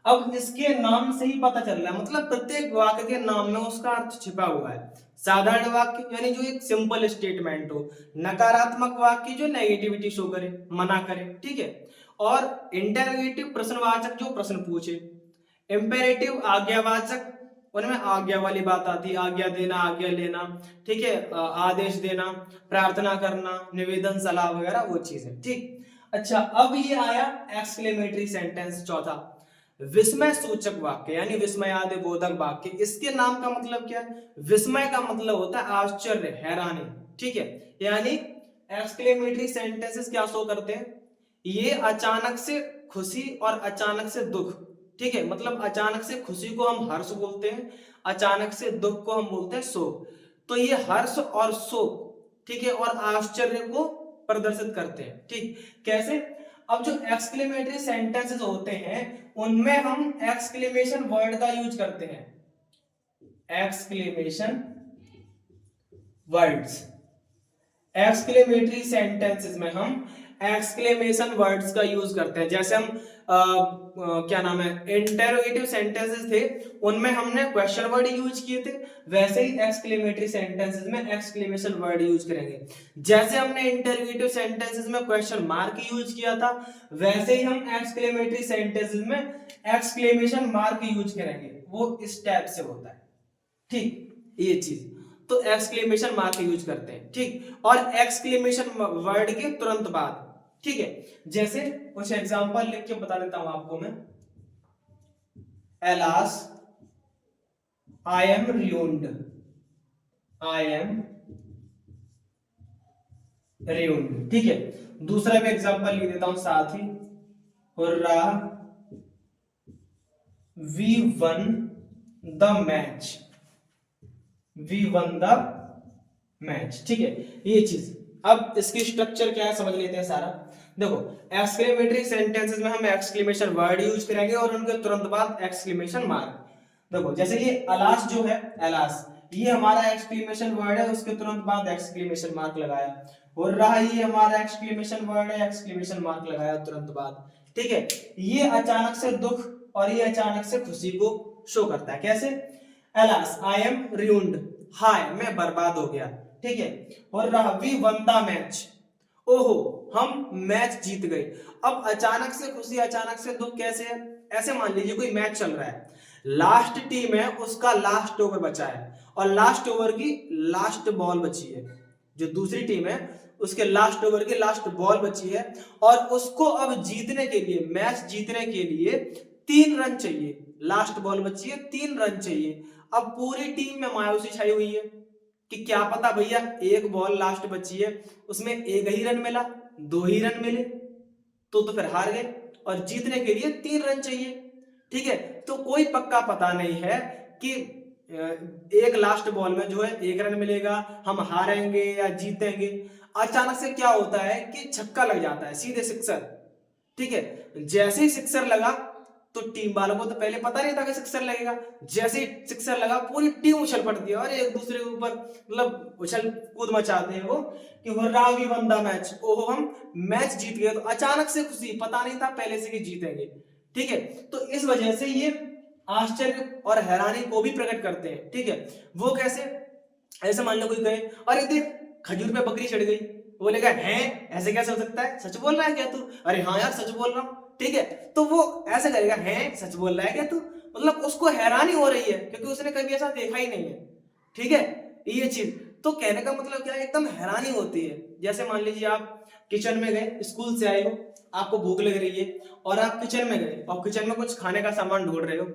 अब इसके नाम से ही पता चल रहा है, मतलब प्रत्येक वाक्य के नाम में उसका अर्थ छिपा हुआ है। साधारण वाक्य यानी जो एक सिंपल स्टेटमेंट हो, नकारात्मक वाक्य जो नेगेटिविटी शो करे, मना करे। ठीक है, और इंटरोगेटिव प्रश्नवाचक जो प्रश्न पूछे, इंपेरेटिव आज्ञावाचक, उनमें आज्ञा वाली बात आती है, आज्ञा देना, आज्ञा लेना। ठीक है, आदेश देना, प्रार्थना करना, निवेदन, सलाह वगैरह वो चीजें। ठीक, अच्छा, अब ये आया एक्सक्लेमेटरी सेंटेंस चौथा, विस्मय सूचक वाक्य यानी विस्मयादि बोधक वाक्य। इसके नाम का मतलब क्या है, विस्मय का मतलब होता है आश्चर्य, हैरानी। ठीक है, यानी एक्सक्लेमेटरी सेंटेंसेस क्या शो करते हैं, ये अचानक से खुशी और अचानक से दुख। ठीक है, मतलब अचानक से खुशी को हम हर्ष बोलते हैं, अचानक से दुख को हम बोलते हैं शोक। तो ये हर्ष और शोक, ठीक है, और आश्चर्य को प्रदर्शित करते हैं। ठीक, कैसे, अब जो एक्सक्लेमेटरी सेंटेंसेस होते हैं उनमें हम एक्सक्लेमेशन वर्ड का यूज करते हैं, एक्सक्लेमेशन वर्ड्स। एक्सक्लेमेटरी सेंटेंसेस में हम एक्सक्लेमेशन वर्ड्स का यूज करते हैं। जैसे हम क्या नाम है, इंटरोगेटिव सेंटेंसेस थे उनमें हमने क्वेश्चन वर्ड यूज किए थे, वैसे ही एक्सक्लेमेटरी सेंटेंसेस में एक्सक्लेमेशन वर्ड यूज करेंगे। जैसे हमने इंटरोगेटिव सेंटेंसेस में क्वेश्चन मार्क यूज किया था, वैसे ही हम एक्सक्लेमेटरी सेंटेंसेस में एक्सक्लेमेशन मार्क यूज करेंगे, वो इस टाइप से होता है। ठीक, ये चीज, तो एक्सक्लेमेशन मार्क यूज करते हैं। ठीक, और एक्सक्लेमेशन वर्ड के तुरंत बाद। ठीक है, जैसे कुछ एग्जांपल लिख के बता देता हूं आपको मैं, alas I am ruined, I am ruined। ठीक है, दूसरा भी एग्जांपल लिख देता हूं साथ ही, hurrah we won the match, we won the match. ठीक है, ये चीज, अब इसकी स्ट्रक्चर क्या है समझ लेते हैं सारा। देखो, एक्सक्लेमेटरी सेंटेंसेस में हम एक्सक्लेमेशन वर्ड यूज करेंगे और उनके तुरंत बाद एक्सक्लेमेशन मार्क। देखो, जैसे ये अलास जो है, अलास, ये हमारा एक्सक्लेमेशन वर्ड है, उसके तुरंत बाद एक्सक्लेमेशन मार्क लगाया। और रहा, ये हमारा एक्सक्लेमेशन वर्ड है, एक्सक्लेमेशन मार्क लगाया तुरंत बाद। ठीक है, ये अचानक से दुख और ये अचानक से खुशी को शो करता है। कैसे, अलास आई एम ruined, हाय मैं बर्बाद हो गया। ठीक है, और रहा वी वन द मैच, ओहो हम मैच जीत गए। अब अचानक से खुशी, अचानक से दुख कैसे है, ऐसे मान लीजिए कोई मैच चल रहा है, लास्ट टीम है उसका लास्ट ओवर बचा है और लास्ट ओवर की लास्ट बॉल बची है, जो दूसरी टीम है उसके लास्ट ओवर की लास्ट बॉल बची है और उसको अब जीतने के लिए, मैच जीतने के लिए 3 रन चाहिए, लास्ट बॉल बची है 3 रन चाहिए। अब पूरी टीम में मायूसी छाई हुई है कि क्या पता भैया एक बॉल लास्ट बची है उसमें 1 ही रन मिला, 2 ही रन मिले तो फिर हार गए और जीतने के लिए 3 रन चाहिए। ठीक है, तो कोई पक्का पता नहीं है कि एक लास्ट बॉल में जो है 1 रन मिलेगा, हम हारेंगे या जीतेंगे। अचानक से क्या होता है कि छक्का लग जाता है, सीधे सिक्सर। ठीक है, जैसे ही सिक्सर लगा तो टीम वालों को तो पहले पता नहीं था कि सिक्सर लगेगा, जैसे ही सिक्सर लगा पूरी टीम उछल पड़ती है और एक दूसरे के ऊपर मतलब उछल कूद मचाते हैं वो कि hurrah we won the match, ओहो हम मैच जीत गए। तो अचानक से खुशी, पता नहीं था पहले से कि जीतेंगे। ठीक है, तो इस वजह से ये आश्चर्य और हैरानी को भी प्रकट करते हैं। ठीक है, वो कैसे, ऐसे मान लो कोई कहे अरे देख खजूर पे बकरी चढ़ गई, बोलेगा हैं ऐसे कैसे हो सकता है, सच बोल रहा है क्या तू, अरे हाँ यार सच बोल रहा हूँ। ठीक है, तो वो ऐसे करेगा हैं सच बोल रहा है क्या तू, मतलब उसको हैरानी हो रही है क्योंकि उसने कभी ऐसा देखा ही नहीं है। ठीक है, ये चीज तो कहने का मतलब क्या है, एकदम हैरानी होती है। जैसे मान लीजिए आप किचन में गए, स्कूल से आए हो, आपको भूख लग रही है और आप किचन में गए और किचन में कुछ खाने का सामान ढूंढ रहे हो,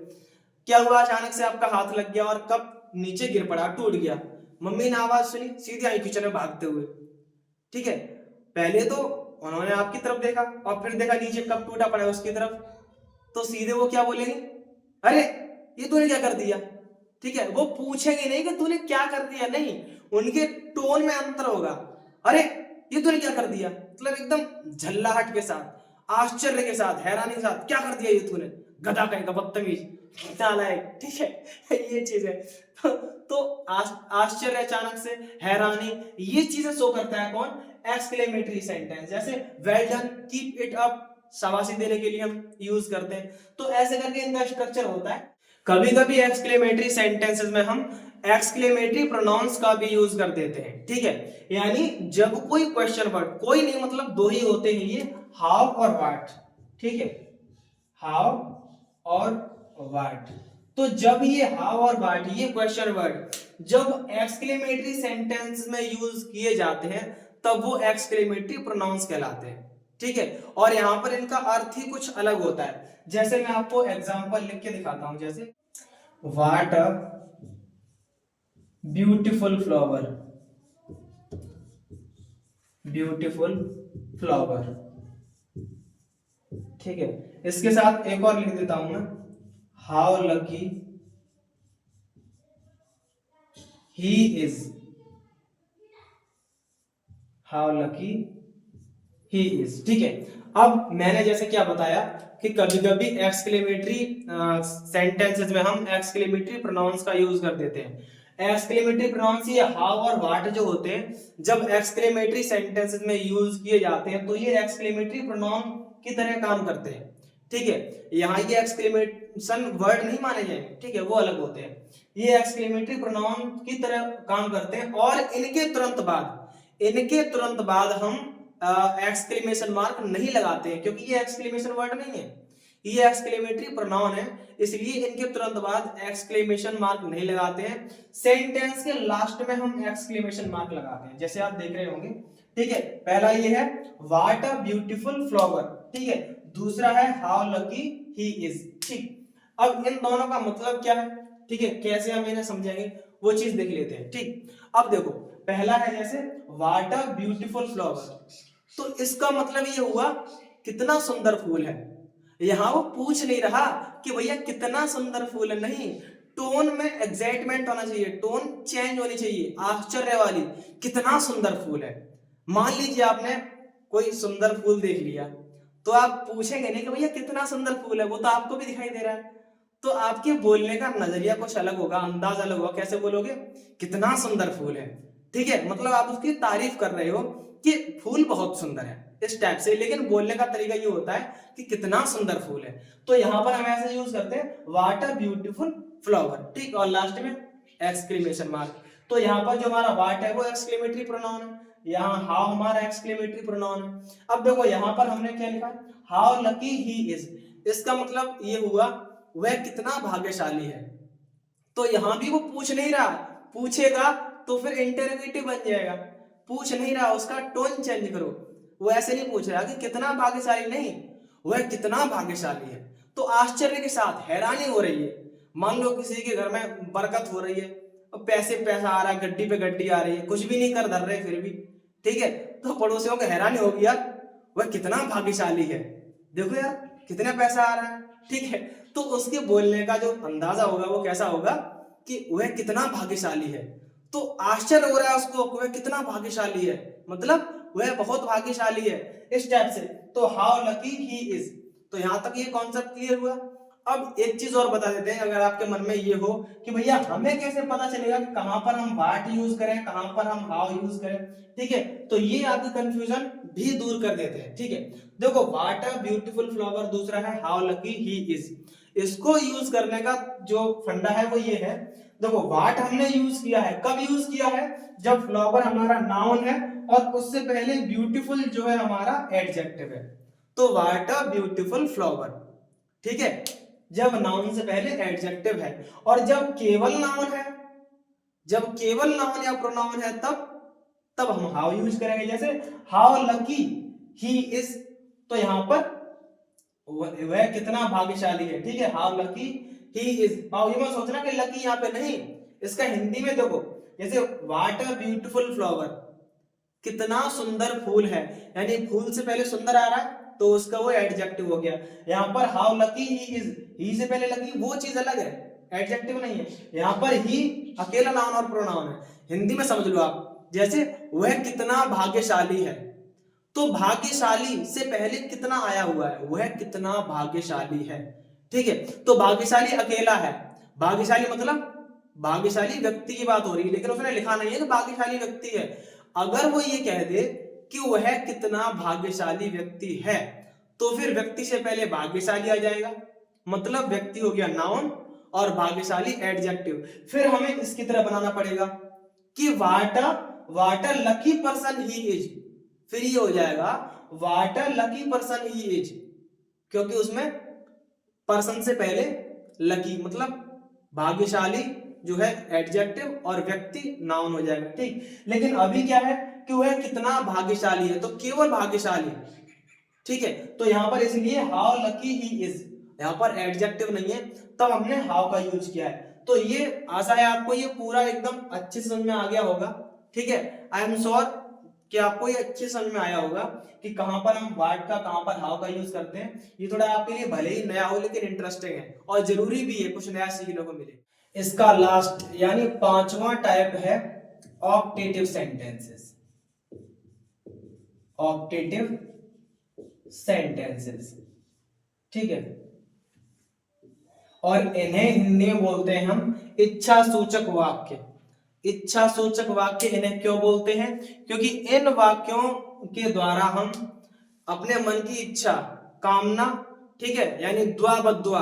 क्या हुआ अचानक से आपका हाथ लग गया और कप नीचे गिर पड़ा, टूट गया। मम्मी ने आवाज सुनी, सीधे आई किचन में भागते हुए। ठीक है, पहले तो उन्होंने आपकी तरफ देखा और फिर देखा नीचे कप टूटा पड़ा है उसकी तरफ, तो सीधे वो क्या बोलेंगे, अरे ये तूने क्या कर दिया। ठीक है, वो पूछेंगे नहीं कि तूने क्या कर दिया, नहीं, उनके टोन में अंतर होगा, अरे ये तूने क्या कर दिया, मतलब एकदम झल्लाहट के साथ, आश्चर्य के साथ, हैरानी के साथ, क्या कर दिया ये तूने, गधा कहेगा, बदतमीज, नालायक। ठीक है, ये चीज है। तो आश्चर्य, अचानक से हैरानी, ये चीजें शो करता है कौन, एक्सक्लेमेटरी सेंटेंस। जैसे well done, keep it up, शाबाशी देने के लिए हम यूज करते हैं। तो ऐसे करके इनका स्ट्रक्चर होता है। कभी कभी एक्सक्लेमेटरी सेंटेंसेस में हम एक्सक्लेमेटरी प्रोनाउंस का भी यूज कर देते हैं। ठीक है, यानी जब कोई क्वेश्चन वर्ड, कोई नहीं मतलब 2 ही होते हैं ये, हाउ और व्हाट। ठीक है, हाउ और व्हाट, तो जब ये हाउ और व्हाट, ये क्वेश्चन वर्ड जब एक्सक्लेमेटरी सेंटेंस में यूज किए जाते हैं तब वो एक्सक्लेमेटरी प्रोनाउंस कहलाते हैं। ठीक है, और यहां पर इनका अर्थ ही कुछ अलग होता है। जैसे मैं आपको एग्जांपल लिख के दिखाता हूं, जैसे what a beautiful flower, beautiful flower. ठीक है, इसके साथ एक और लिख देता हूं मैं, how lucky he is, how lucky he is. ठीक है, अब मैंने जैसे क्या बताया कि कभी कभी एक्सक्लेमेटरी सेंटेंसेस में हम एक्सक्लेमेटरी प्रोनाउंस का यूज कर देते हैं। एक्सक्लेमेटरी प्रोनाउंस ये हाउ और व्हाट जो होते हैं, जब एक्सक्लेमेटरी सेंटेंसेस में यूज किए जाते हैं तो ये एक्सक्लेमेटरी प्रोनाउन की तरह काम करते हैं। ठीक है, यहाँ ये एक्सक्लेमेशन वर्ड नहीं माने जाएंगे, ठीक है, वो अलग होते हैं। ये एक्सक्लेमेटरी प्रोनाउन की तरह काम करते हैं और इनके तुरंत बाद हम एक्सक्लेमेशन मार्क नहीं लगाते हैं क्योंकि ये एक्सक्लेमेशन वर्ड नहीं है, ये एक्सक्लेमेटरी प्रोनाउन है, इसलिए इनके तुरंत बाद एक्सक्लेमेशन मार्क नहीं लगाते हैं। सेंटेंस के लास्ट में हम एक्सक्लेमेशन मार्क लगाते हैं, जैसे आप देख रहे होंगे। ठीक है, पहला ये है व्हाट अ ब्यूटीफुल फ्लावर, ठीक है, दूसरा है हाउ लकी ही इज। ठीक, अब इन दोनों का मतलब क्या है, ठीक है, कैसे हम इन्हें समझेंगे वो चीज देख लेते हैं। ठीक, अब देखो पहला है जैसे व्हाट अ ब्यूटीफुल फ्लावर, तो इसका मतलब ये हुआ कितना सुंदर फूल है। यहां वो पूछ नहीं रहा कि भैया कितना सुंदर फूल है, नहीं, टोन में एक्साइटमेंट होना चाहिए, टोन चेंज होनी चाहिए, आश्चर्य वाली, कितना सुंदर फूल है। मान लीजिए आपने कोई सुंदर फूल देख लिया तो आप पूछेंगे नहीं कि भैया कितना सुंदर फूल है, वो तो आपको भी दिखाई दे रहा है, तो आपके बोलने का नजरिया कुछ अलग होगा, अंदाज अलग होगा, कैसे बोलोगे, कितना सुंदर फूल है। ठीक है, मतलब आप उसकी तारीफ कर रहे हो कि फूल बहुत सुंदर है इस टाइप से, लेकिन बोलने का तरीका ये होता है कि कितना सुंदर फूल है। तो यहां पर हम ऐसे यूज करते हैं व्हाट अ ब्यूटीफुल फ्लावर, ठीक, और लास्ट में एक्सक्लेमेशन मार्क। तो यहाँ पर जो हमारा व्हाट है वो एक्सक्लेमेटरी प्रोनाउन है, यहाँ हाउ हमारा एक्सक्लेमेटरी प्रोनाउन है। अब देखो यहाँ पर हमने क्या लिखा है, हाउ लकी ही इज, इसका मतलब ये हुआ वह कितना भाग्यशाली है। तो यहां भी वो पूछ नहीं रहा, पूछेगा तो फिर इंटरोगेटिव बन जाएगा। पूछ नहीं रहा, उसका टोन चेंज करो। वो ऐसे नहीं पूछ रहा कि कितना भाग्यशाली, नहीं, वह कितना भाग्यशाली है। तो आश्चर्य के साथ हैरानी हो रही है। मान लो किसी के घर में बरकत हो रही है, और पैसा आ रहा है, गड्डी पे गड्डी आ रही है, कुछ भी नहीं कर धर रहे फिर भी, ठीक है, तो पड़ोसियों को हैरानी होगी, यार वह कितना भाग्यशाली है, देखो यार कितना पैसा आ रहा है, ठीक है। तो उसके बोलने का जो अंदाजा होगा वो कैसा होगा कि वह कितना भाग्यशाली है। तो आश्चर्य हो रहा है उसको, वह कितना भाग्यशाली है, मतलब वह बहुत भाग्यशाली है, इस टाइप से। तो हाउ लकी ही इज। तो यहां तक ये कॉन्सेप्ट क्लियर हुआ। अब एक चीज और बता देते हैं, अगर आपके मन में ये हो कि भैया हमें कैसे पता चलेगा कि कहां पर हम व्हाट यूज करें, कहां पर हम हाउ यूज करें, ठीक है, तो ये आपकी कंफ्यूजन भी दूर कर देते हैं, ठीक है। देखो व्हाट अ ब्यूटीफुल फ्लावर, दूसरा है हाउ लकी ही इज। इसको यूज करने का जो फंडा है वो ये है, देखो व्हाट हमने यूज किया है, कब यूज किया है, जब फ्लावर हमारा नाउन है और उससे पहले ब्यूटीफुल जो है हमारा एडजेक्टिव है। तो व्हाट अ ब्यूटीफुल फ्लावर, ठीक है, जब नाउन से पहले एडजेक्टिव है। और जब केवल नाउन है, जब केवल नाउन या प्रोनाउन है, तब तब हम हाउ यूज करेंगे। जैसे हाउ लकी ही इज, तो यहां पर वह कितना भाग्यशाली है, ठीक है, हाउ लकी ही इज। और ये मत सोचना कि लकी यहाँ पे नहीं, इसका हिंदी में देखो, जैसे व्हाट अ ब्यूटीफुल फ्लावर, कितना सुंदर फूल है, यानी फूल से पहले सुंदर आ रहा है तो उसका वो एडजेक्टिव हो गया। यहाँ पर हाउ लकी ही इज, ही से पहले लकी वो चीज अलग है, एडजेक्टिव नहीं है। यहाँ पर ही अकेला नाउन और प्रोनाउन है, हिंदी में समझ लो आप। जैसे वह कितना भाग्यशाली है, तो भाग्यशाली से पहले कितना आया हुआ है, वह कितना भाग्यशाली है, ठीक है। तो भाग्यशाली अकेला है, भाग्यशाली मतलब भाग्यशाली व्यक्ति की बात हो रही है, लेकिन उसने लिखा नहीं है कि भाग्यशाली व्यक्ति है। अगर वो ये कह दे कि वह कितना भाग्यशाली व्यक्ति है, तो फिर व्यक्ति से पहले भाग्यशाली आ जाएगा, मतलब व्यक्ति हो गया नाउन और भाग्यशाली एडजेक्टिव। फिर हमें इसकी तरह बनाना पड़ेगा कि what a lucky person he is, फिर ये हो जाएगा what a lucky person he is, क्योंकि उसमें पर्सन से पहले लकी मतलब भाग्यशाली जो है एडजेक्टिव और व्यक्ति नाउन हो जाएगा, ठीक। लेकिन अभी क्या है कि वह कितना भाग्यशाली है, तो केवल भाग्यशाली, ठीक है। तो यहां पर इसलिए हाउ लकी ही इज, यहां पर एडजेक्टिव नहीं है, तब हमने हाउ का यूज किया है। तो ये आशा है आपको ये पूरा एकदम अच्छे से समझ में आ गया होगा, ठीक है। आई एम श्योर कि आपको ये अच्छे समझ में आया होगा कि कहां पर हम व्हाट का, कहां पर हाउ का यूज करते हैं। ये थोड़ा आपके लिए भले ही नया हो लेकिन इंटरेस्टिंग है और जरूरी भी है, कुछ नया सीखने को मिले। इसका लास्ट यानी पांचवा टाइप है ऑप्टेटिव सेंटेंसेस, ऑप्टेटिव सेंटेंसेस, ठीक है। और इन्हें हिंदी में बोलते हैं हम इच्छा सूचक वाक्य। इच्छा सूचक वाक्य इन्हें क्यों बोलते हैं, क्योंकि इन वाक्यों के द्वारा हम अपने मन की इच्छा, कामना, ठीक है, यानी दुआ बद्दुआ,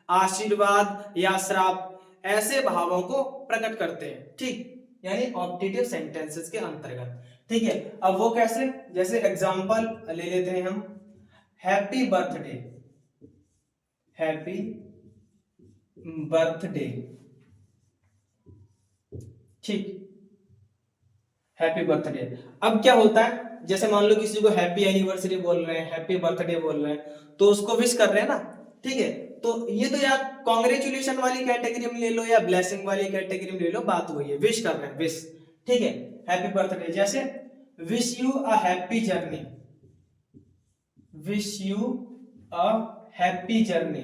आशीर्वाद या श्राप, ऐसे भावों को प्रकट करते हैं, ठीक, यानी ऑप्टेटिव सेंटेंसेस के अंतर्गत, ठीक है। अब वो कैसे, जैसे एग्जांपल ले लेते हैं हम, हैप्पी बर्थडे, हैप्पी बर्थडे, ठीक, हैप्पी बर्थडे। अब क्या होता है, जैसे मान लो किसी को हैप्पी एनिवर्सरी बोल रहे हैं, हैप्पी बर्थडे बोल रहे हैं, तो उसको विश कर रहे हैं ना, ठीक है। तो ये तो यार कॉन्ग्रेचुलेशन वाली कैटेगरी में ले लो या ब्लेसिंग वाली कैटेगरी में ले लो, बात वही है, विश कर रहे हैं, विश, ठीक है, हैप्पी बर्थडे। जैसे wish you a happy journey, wish you a happy journey,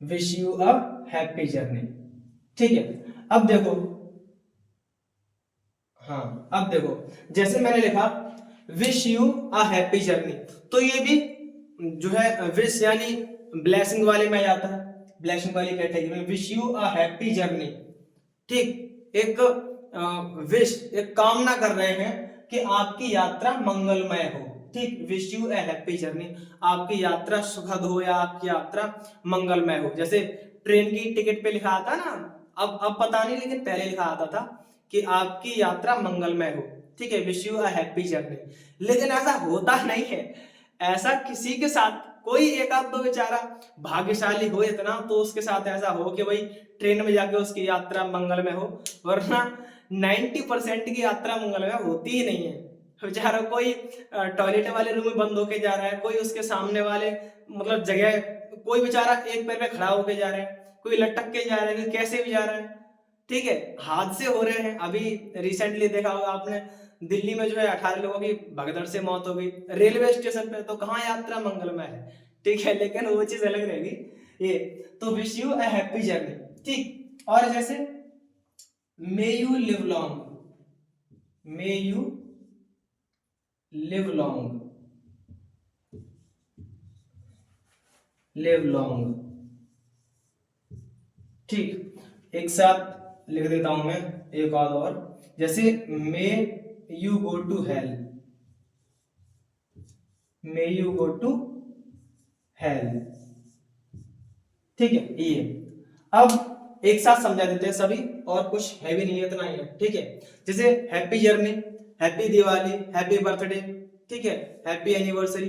wish you a happy journey, ठीक है। अब देखो, हाँ अब देखो, जैसे मैंने लिखा wish you a happy journey, तो ये भी जो है विश यानी ब्लेसिंग वाले में जाता है, ब्लेसिंग वाली कैटेगरी में, wish you a happy journey, ठीक। एक विश, एक कामना कर रहे हैं कि आपकी यात्रा मंगलमय हो, ठीक, wish U A happy journey, आपकी यात्रा सुखद हो या आपकी यात्रा मंगलमय हो। जैसे ट्रेन की टिकट पे लिखा आता ना, अब पता नहीं लेकिन पहले लिखा आता था कि आपकी यात्रा मंगलमय हो, ठीक है, wish you a happy journey. लेकिन ऐसा होता नहीं है, ऐसा किसी के साथ कोई एक आध दो बेचारा भाग्यशाली हो इतना तो उसके साथ ऐसा हो कि भाई ट्रेन में जाके उसकी यात्रा मंगलमय हो, वरना 90% की यात्रा मंगलमय होती ही नहीं है। बेचारा कोई टॉयलेट वाले रूम में बंद होके जा रहा है, कोई उसके सामने वाले मतलब जगह, कोई बेचारा एक पैर पे खड़ा होके जा रहा है, कोई लटक के जा रहा है, कोई कैसे भी जा रहा है। ठीक है, हादसे हो रहे हैं। अभी रिसेंटली देखा होगा आपने, दिल्ली में जो है 18 लोगों की भगदड़ से मौत हो गई रेलवे स्टेशन पे, तो कहाँ यात्रा मंगलमय है। ठीक है, लेकिन वो चीज अलग रहेगी। ये तो wish you a happy journey. ठीक, और जैसे may you live long, may you live long, live long. ठीक, एक साथ लिख देता हूं मैं एक और, जैसे may you go to hell, may you go to hell. ठीक है, ये अब एक साथ समझा देते हैं सभी, और कुछ है भी नहीं है, इतना ही है। ठीक है, जैसे happy journey, happy Diwali, happy birthday, ठीक है, हैप्पी एनिवर्सरी,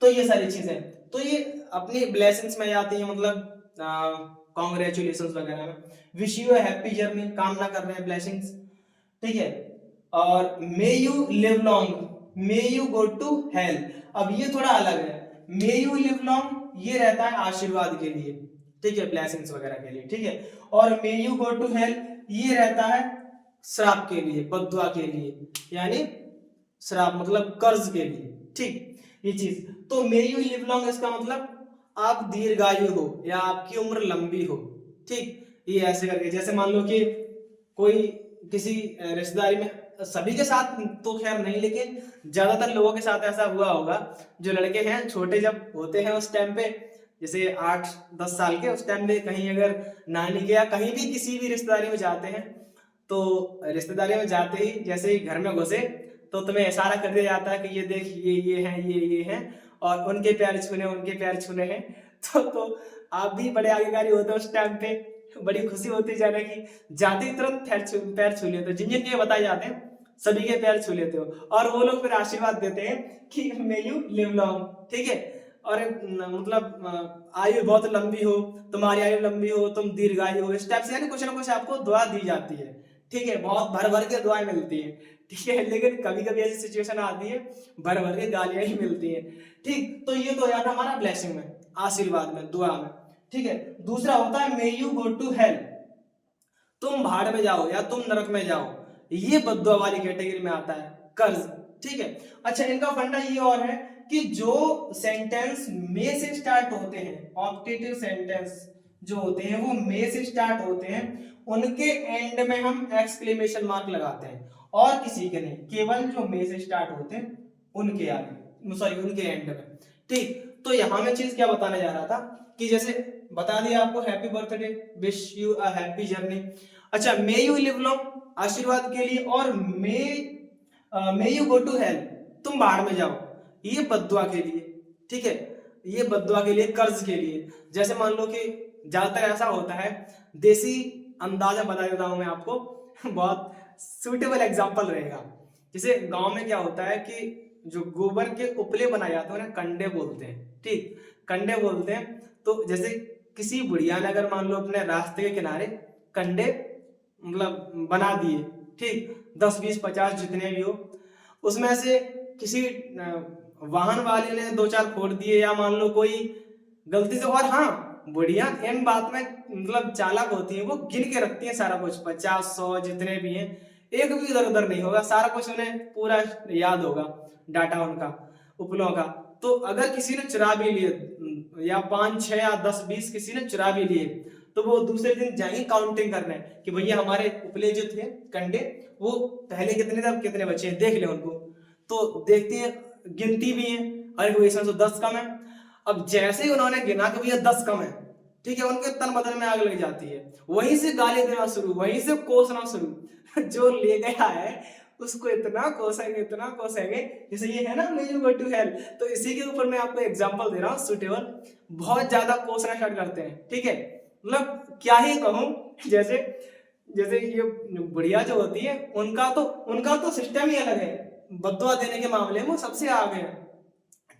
तो ये सारी चीजें तो ये अपनी ब्लेसिंग्स में आती है, मतलब कॉन्ग्रेचुलेशन वगैरह में। विश यू हैप्पी जर्नी, कामना कर रहे हैं ब्लेसिंग्स। ठीक है, और may you live long, may you go to hell. अब ये थोड़ा अलग है, मे यू लिव लॉन्ग ये रहता है आशीर्वाद के लिए, ठीक है, ब्लेसिंग्स वगैरह के लिए। ठीक है, और may you go to hell ये रहता है श्राप के लिए, बद्दुआ के लिए, यानी श्राप मतलब कर्ज के लिए। ठीक, ये चीज तो मे यू लिव लॉन्ग इसका मतलब आप दीर्घायु हो या आपकी उम्र लंबी हो। ठीक, ये ऐसे करके, जैसे मान लो कि कोई किसी रिश्तेदारी में, सभी के साथ तो खैर नहीं, लेकिन ज्यादातर लोगों के साथ ऐसा हुआ होगा, जो लड़के हैं छोटे जब होते हैं उस टाइम पे, जैसे 8-10 साल के, उस टाइम पे कहीं अगर नानी के या कहीं भी किसी भी रिश्तेदारी में जाते हैं, तो रिश्तेदारी में जाते ही जैसे ही घर में घुसे तो तुम्हें इशारा कर दिया जाता है कि ये देख, ये हैं, ये हैं, और उनके पैर छूने, उनके पैर छूने हैं। तो आप भी बड़े आज्ञाकारी होते हो उस टाइम पे, बड़ी खुशी होती जाने की, जाते ही तुरंत पैर छू लेते हो, जिन जिन ये बताए जाते हैं सभी के पैर छू लेते हो, और वो लोग फिर आशीर्वाद देते हैं कि मे यू लिव लॉन्ग। ठीक है, और मतलब आयु बहुत लंबी हो, तुम्हारी आयु लंबी हो, तुम दीर्घायु हो, इस टाइप से यानी कुछ ना कुछ आपको दुआ दी जाती है। ठीक है, बहुत भर भर के दुआएं मिलती है। ठीक है, लेकिन कभी कभी ऐसी सिचुएशन आती है भर भर के गालियां ही मिलती है। ठीक, तो ये तो याद हमारा ब्लेसिंग में, आशीर्वाद में, दुआ में। ठीक है, दूसरा होता है may you go to hell, तुम भाड़ में जाओ या तुम नरक में जाओ, ये बद्दुआ वाली कैटेगरी में आता है, कर्ज। ठीक है, अच्छा इनका फंडा ये और है कि जो सेंटेंस मे से स्टार्ट होते हैं, ऑक्टेटिव सेंटेंस जो होते हैं वो मे से स्टार्ट होते हैं, उनके एंड में हम एक्सक्लेमेशन मार्क लगाते हैं, और किसी के नहीं, केवल जो मे से स्टार्ट होते हैं उनके आगे, सॉरी उनके एंड में। ठीक, तो यहां मैं चीज क्या बताने जा रहा था कि जैसे बता दिया आपको happy birthday, wish you a happy journey. अच्छा, मे यू लिव लॉन्ग आशीर्वाद के लिए, और may you go to hell तुम बाहर में जाओ, ये बद्दुआ के लिए। ठीक है, ये बद्दुआ के लिए, कर्ज के लिए। जैसे मान लो कि ज्यादातर ऐसा होता है, देसी अंदाजा बता देता हूं मैं आपको बहुत सुटेबल एग्जांपल रहेगा। जैसे गांव में क्या होता है कि जो गोबर के उपले बनाए जाते हैं ना, कंडे बोलते हैं। ठीक, कंडे बोलते हैं। तो जैसे किसी बुढ़िया ने अगर मान लो अपने रास्ते के किनारे कंडे मतलब बना दिए, ठीक, 10-20-50 जितने भी हो, उसमें से किसी वाहन वाले ने 2-4 फोड़ दिए, या मान लो कोई गलती से, और हाँ बुढ़िया इन बात में मतलब चालाक होती है, वो गिन के रखती है सारा कुछ, 50-100 जितने भी हैं, एक भी इधर उधर नहीं होगा, सारा कुछ उन्हें पूरा याद होगा, डाटा उनका उपलों का। तो अगर किसी ने चुरा भी लिए, या 5-6 या 10-20 किसी ने चुरा भी लिए, तो वो दूसरे दिन जाएंगे काउंटिंग करने कि भैया हमारे उपले जो थे कंडे, वो पहले कितने थे अब कितने बचे हैं, देख ले उनको। तो देखते हैं, गिनती भी है, अरे कोई इसमें तो 10 कम है। अब जैसे ही उन्होंने गिना कि भैया 10 कम है, ठीक है, उनके तन बदन में आग लग जाती है, वहीं से गाली देना शुरू, वहीं से कोसना शुरू जो ले गया है उसको इतना कोसेंगे, इतना कोसेंगे, जैसे ये है ना may you go to hell, तो इसी के ऊपर मैं आपको एग्जांपल दे रहा हूँ सुटेबल, बहुत ज्यादा कोसना स्टार्ट करते हैं। ठीक है, मतलब क्या ही कहूं, जैसे जैसे ये बुढ़िया जो होती है उनका तो सिस्टम ही अलग है, बद्दुआ देने के मामले में वो सबसे आगे है।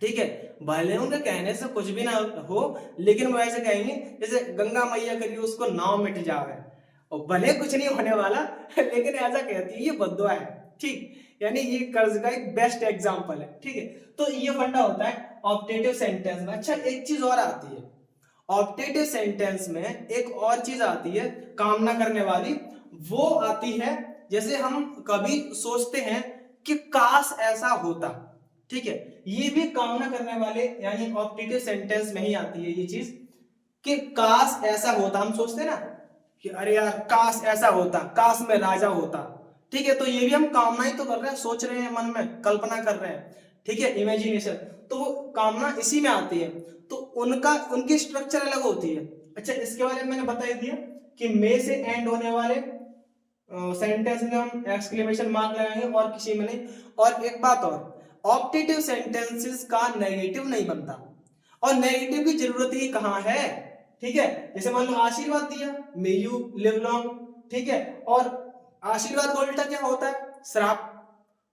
ठीक है, भले उनके कहने से कुछ भी ना हो, लेकिन वो ऐसे कहेंगे जैसे गंगा मैया करिए उसको नाव मिट जावे, और भले कुछ नहीं होने वाला लेकिन ऐसा कहती है, ये बद्दुआ है। ठीक, यानी ये कर्ज का एक बेस्ट एग्जांपल है। ठीक है, तो ये फंडा होता है ऑप्टेटिव सेंटेंस में। अच्छा, एक चीज और आती है ऑप्टेटिव सेंटेंस में, एक और चीज आती है कामना करने वाली, वो आती है जैसे हम कभी सोचते हैं कि काश ऐसा होता। ठीक है, ये भी कामना करने वाले यानी ऑप्टेटिव सेंटेंस में ही आती है ये चीज कि काश ऐसा होता। हम सोचते हैं ना कि अरे यार काश ऐसा होता, काश मैं राजा होता। ठीक है, तो ये भी हम कामना ही तो कर रहे हैं, सोच रहे हैं, मन में कल्पना कर रहे हैं। ठीक है, इमेजिनेशन, तो वो कामना इसी में आती है। तो उनकी स्ट्रक्चर अलग होती है। अच्छा, इसके बारे में मैंने बता दिया कि मे से एंड होने वाले सेंटेंस में हम एक्सक्लेमेशन मार्क लगाएंगे और किसी में नहीं। और एक बात और, ऑप्टेटिव सेंटेंसेस का नेगेटिव नहीं बनता, और नेगेटिव की जरूरत ही कहां है। ठीक है, जैसे मान लो आशीर्वाद दिया, मे यू लिव लॉन्ग। ठीक है, और आशीर्वाद का उल्टा क्या होता है, श्राप।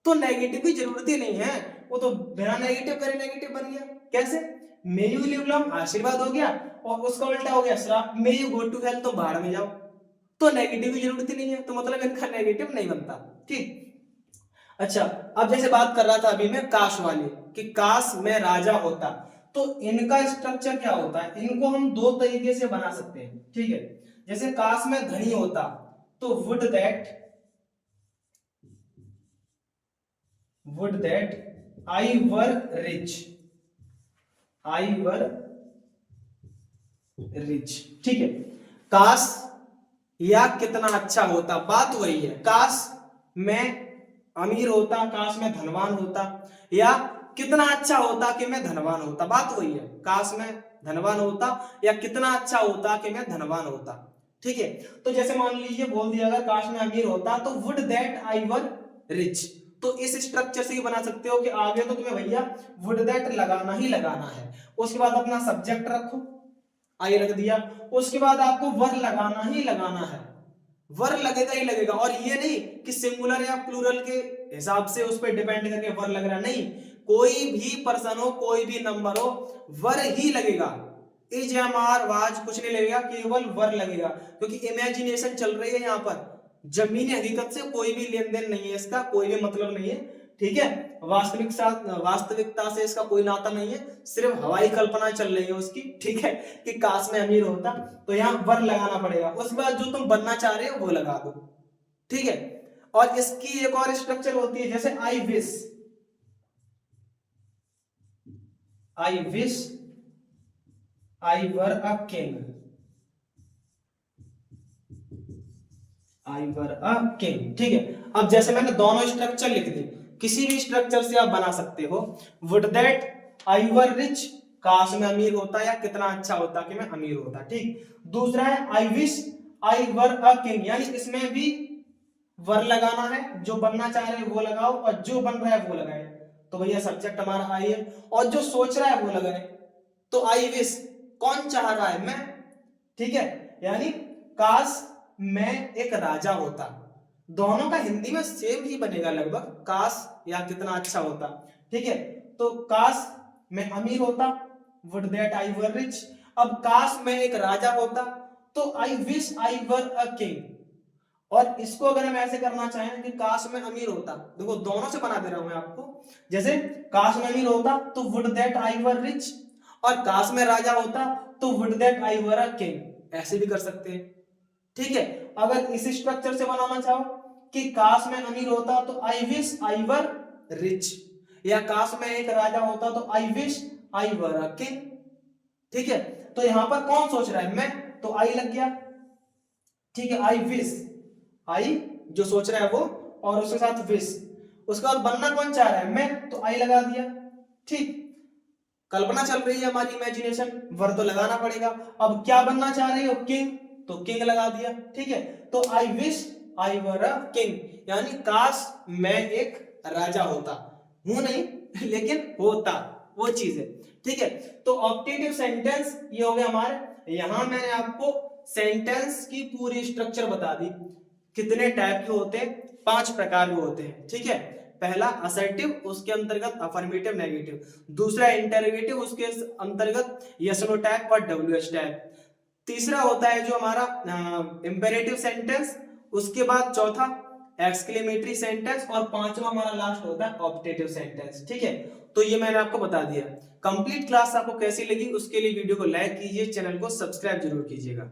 तो नेगेटिव की जरूरत ही नहीं है, वो तो बिना नेगेटिव करे नेगेटिव बन गया। कैसे, मे यू लिव लॉन्ग आशीर्वाद हो गया, और उसका उल्टा हो गया श्राप, may you go to health, तो बाहर में जाओ। तो नेगेटिव की जरूरत ही नहीं है, तो मतलब इनका नेगेटिव नहीं बनता। ठीक, अच्छा, अब जैसे बात कर रहा था अभी मैं काश वाली, कि काश मैं राजा होता, तो इनका स्ट्रक्चर क्या होता है, इनको हम दो तरीके से बना सकते हैं। ठीक है, जैसे काश मैं धनी होता, तो would that I were rich, I were rich. ठीक है, काश या कितना अच्छा होता, बात वही है, काश मैं अमीर होता, काश मैं धनवान होता, या कितना अच्छा होता कि मैं धनवान होता, बात वही है, काश मैं धनवान होता या कितना अच्छा होता कि मैं धनवान होता। ठीक है, तो जैसे मान लीजिए बोल दिया अगर काश मैं अमीर होता, तो would that I were rich. तो इस स्ट्रक्चर से ही बना सकते हो कि आगे तो तुम्हें भैया वुड दैट लगाना ही लगाना है, उसके बाद अपना सब्जेक्ट रखो, आई रख दिया, उसके बाद आपको वर लगाना ही लगाना है, वर लगेगा ही लगेगा। और ये नहीं कि सिंगुलर या प्लूरल के हिसाब से उस पर डिपेंड करके वर लग रहा, नहीं, कोई भी पर्सन हो, कोई भी नंबर हो, वर ही लगेगा। इज एम आर वाज कुछ नहीं लगेगा, केवल वर लगेगा, क्योंकि इमेजिनेशन चल रही है यहाँ पर, जमीनी हकीकत से कोई भी लेन देन नहीं है, इसका कोई भी मतलब नहीं है। ठीक है, वास्तविकता से इसका कोई नाता नहीं है, सिर्फ हवाई कल्पना चल रही है उसकी। ठीक है, कि काश में अमीर होता, तो यहाँ वर लगाना पड़ेगा, उसके बाद जो तुम बनना चाह रहे हो वो लगा दो। ठीक है, और इसकी एक और स्ट्रक्चर होती है, जैसे I wish I were a king, I were a king. ठीक है, अब जैसे मैंने दोनों स्ट्रक्चर लिख दी, किसी भी स्ट्रक्चर से आप बना सकते हो। Would that I were rich, काश मैं अमीर होता या कितना अच्छा होता कि मैं अमीर होता। ठीक, दूसरा है I wish I were a king, यानी इसमें भी वर लगाना है, जो बनना चाह रहे हैं वो लगाओ, और जो बन रहा है वो लगाए। तो भैया सब्जेक्ट हमारा आई है, और जो सोच रहा है वो लगाए। तो आई विश, कौन चाह रहा है, मैं। ठीक है, यानी काश मैं एक राजा होता, दोनों का हिंदी में सेम ही बनेगा लगभग, काश या कितना अच्छा होता। ठीक है, तो काश मैं अमीर होता, would that I were rich. अब काश मैं एक राजा होता, तो I wish I were a king. और इसको अगर हम ऐसे करना चाहें कि काश मैं अमीर होता, देखो दोनों से बना दे रहा हूं मैं आपको, जैसे काश मैं अमीर होता तो would that I were rich, और काश मैं राजा होता तो would that I were a king, ऐसे भी कर सकते हैं। ठीक है, अगर इस स्ट्रक्चर से बनाना चाहो कि काश मैं अमीर होता तो I wish I were rich, या काश मैं एक राजा होता तो I wish I were a king. ठीक है, तो यहां पर कौन सोच रहा है, मैं, तो आई लग गया। ठीक है, आई विश, आई जो सोच रहा है वो, और उसके साथ विश, उसके बाद बनना कौन चाह रहा है, मैं, तो आई लगा दिया। ठीक, कल्पना चल रही है हमारी, इमेजिनेशन, वर तो लगाना पड़ेगा। अब क्या बनना चाह रही हो, किंग, तो किंग लगा दिया। ठीक है, तो I wish I were a king, यानी काश मैं एक राजा होता, हूं नहीं लेकिन होता, वो चीज है। ठीक है, तो ऑप्टेटिव सेंटेंस ये हो गया हमारे। यहां मैंने आपको सेंटेंस की पूरी स्ट्रक्चर बता दी कितने टाइप के होते हैं? 5 प्रकार के होते हैं, ठीक है। पहला असर्टिव, उसके अंतर्गत अफर्मेटिव नेगेटिव। दूसरा इंटरोगेटिव, उसके अंतर्गत यस नो टाइप और डब्ल्यूएच टाइप। तीसरा होता है जो हमारा इंपेरेटिव सेंटेंस, उसके बाद चौथा एक्सक्लेमेटरी सेंटेंस और पांचवा हमारा लास्ट होता है ऑप्टेटिव सेंटेंस, ठीक है। तो ये मैंने आपको बता दिया। कंप्लीट क्लास आपको कैसी लगी उसके लिए वीडियो को लाइक कीजिए, चैनल को सब्सक्राइब जरूर कीजिएगा।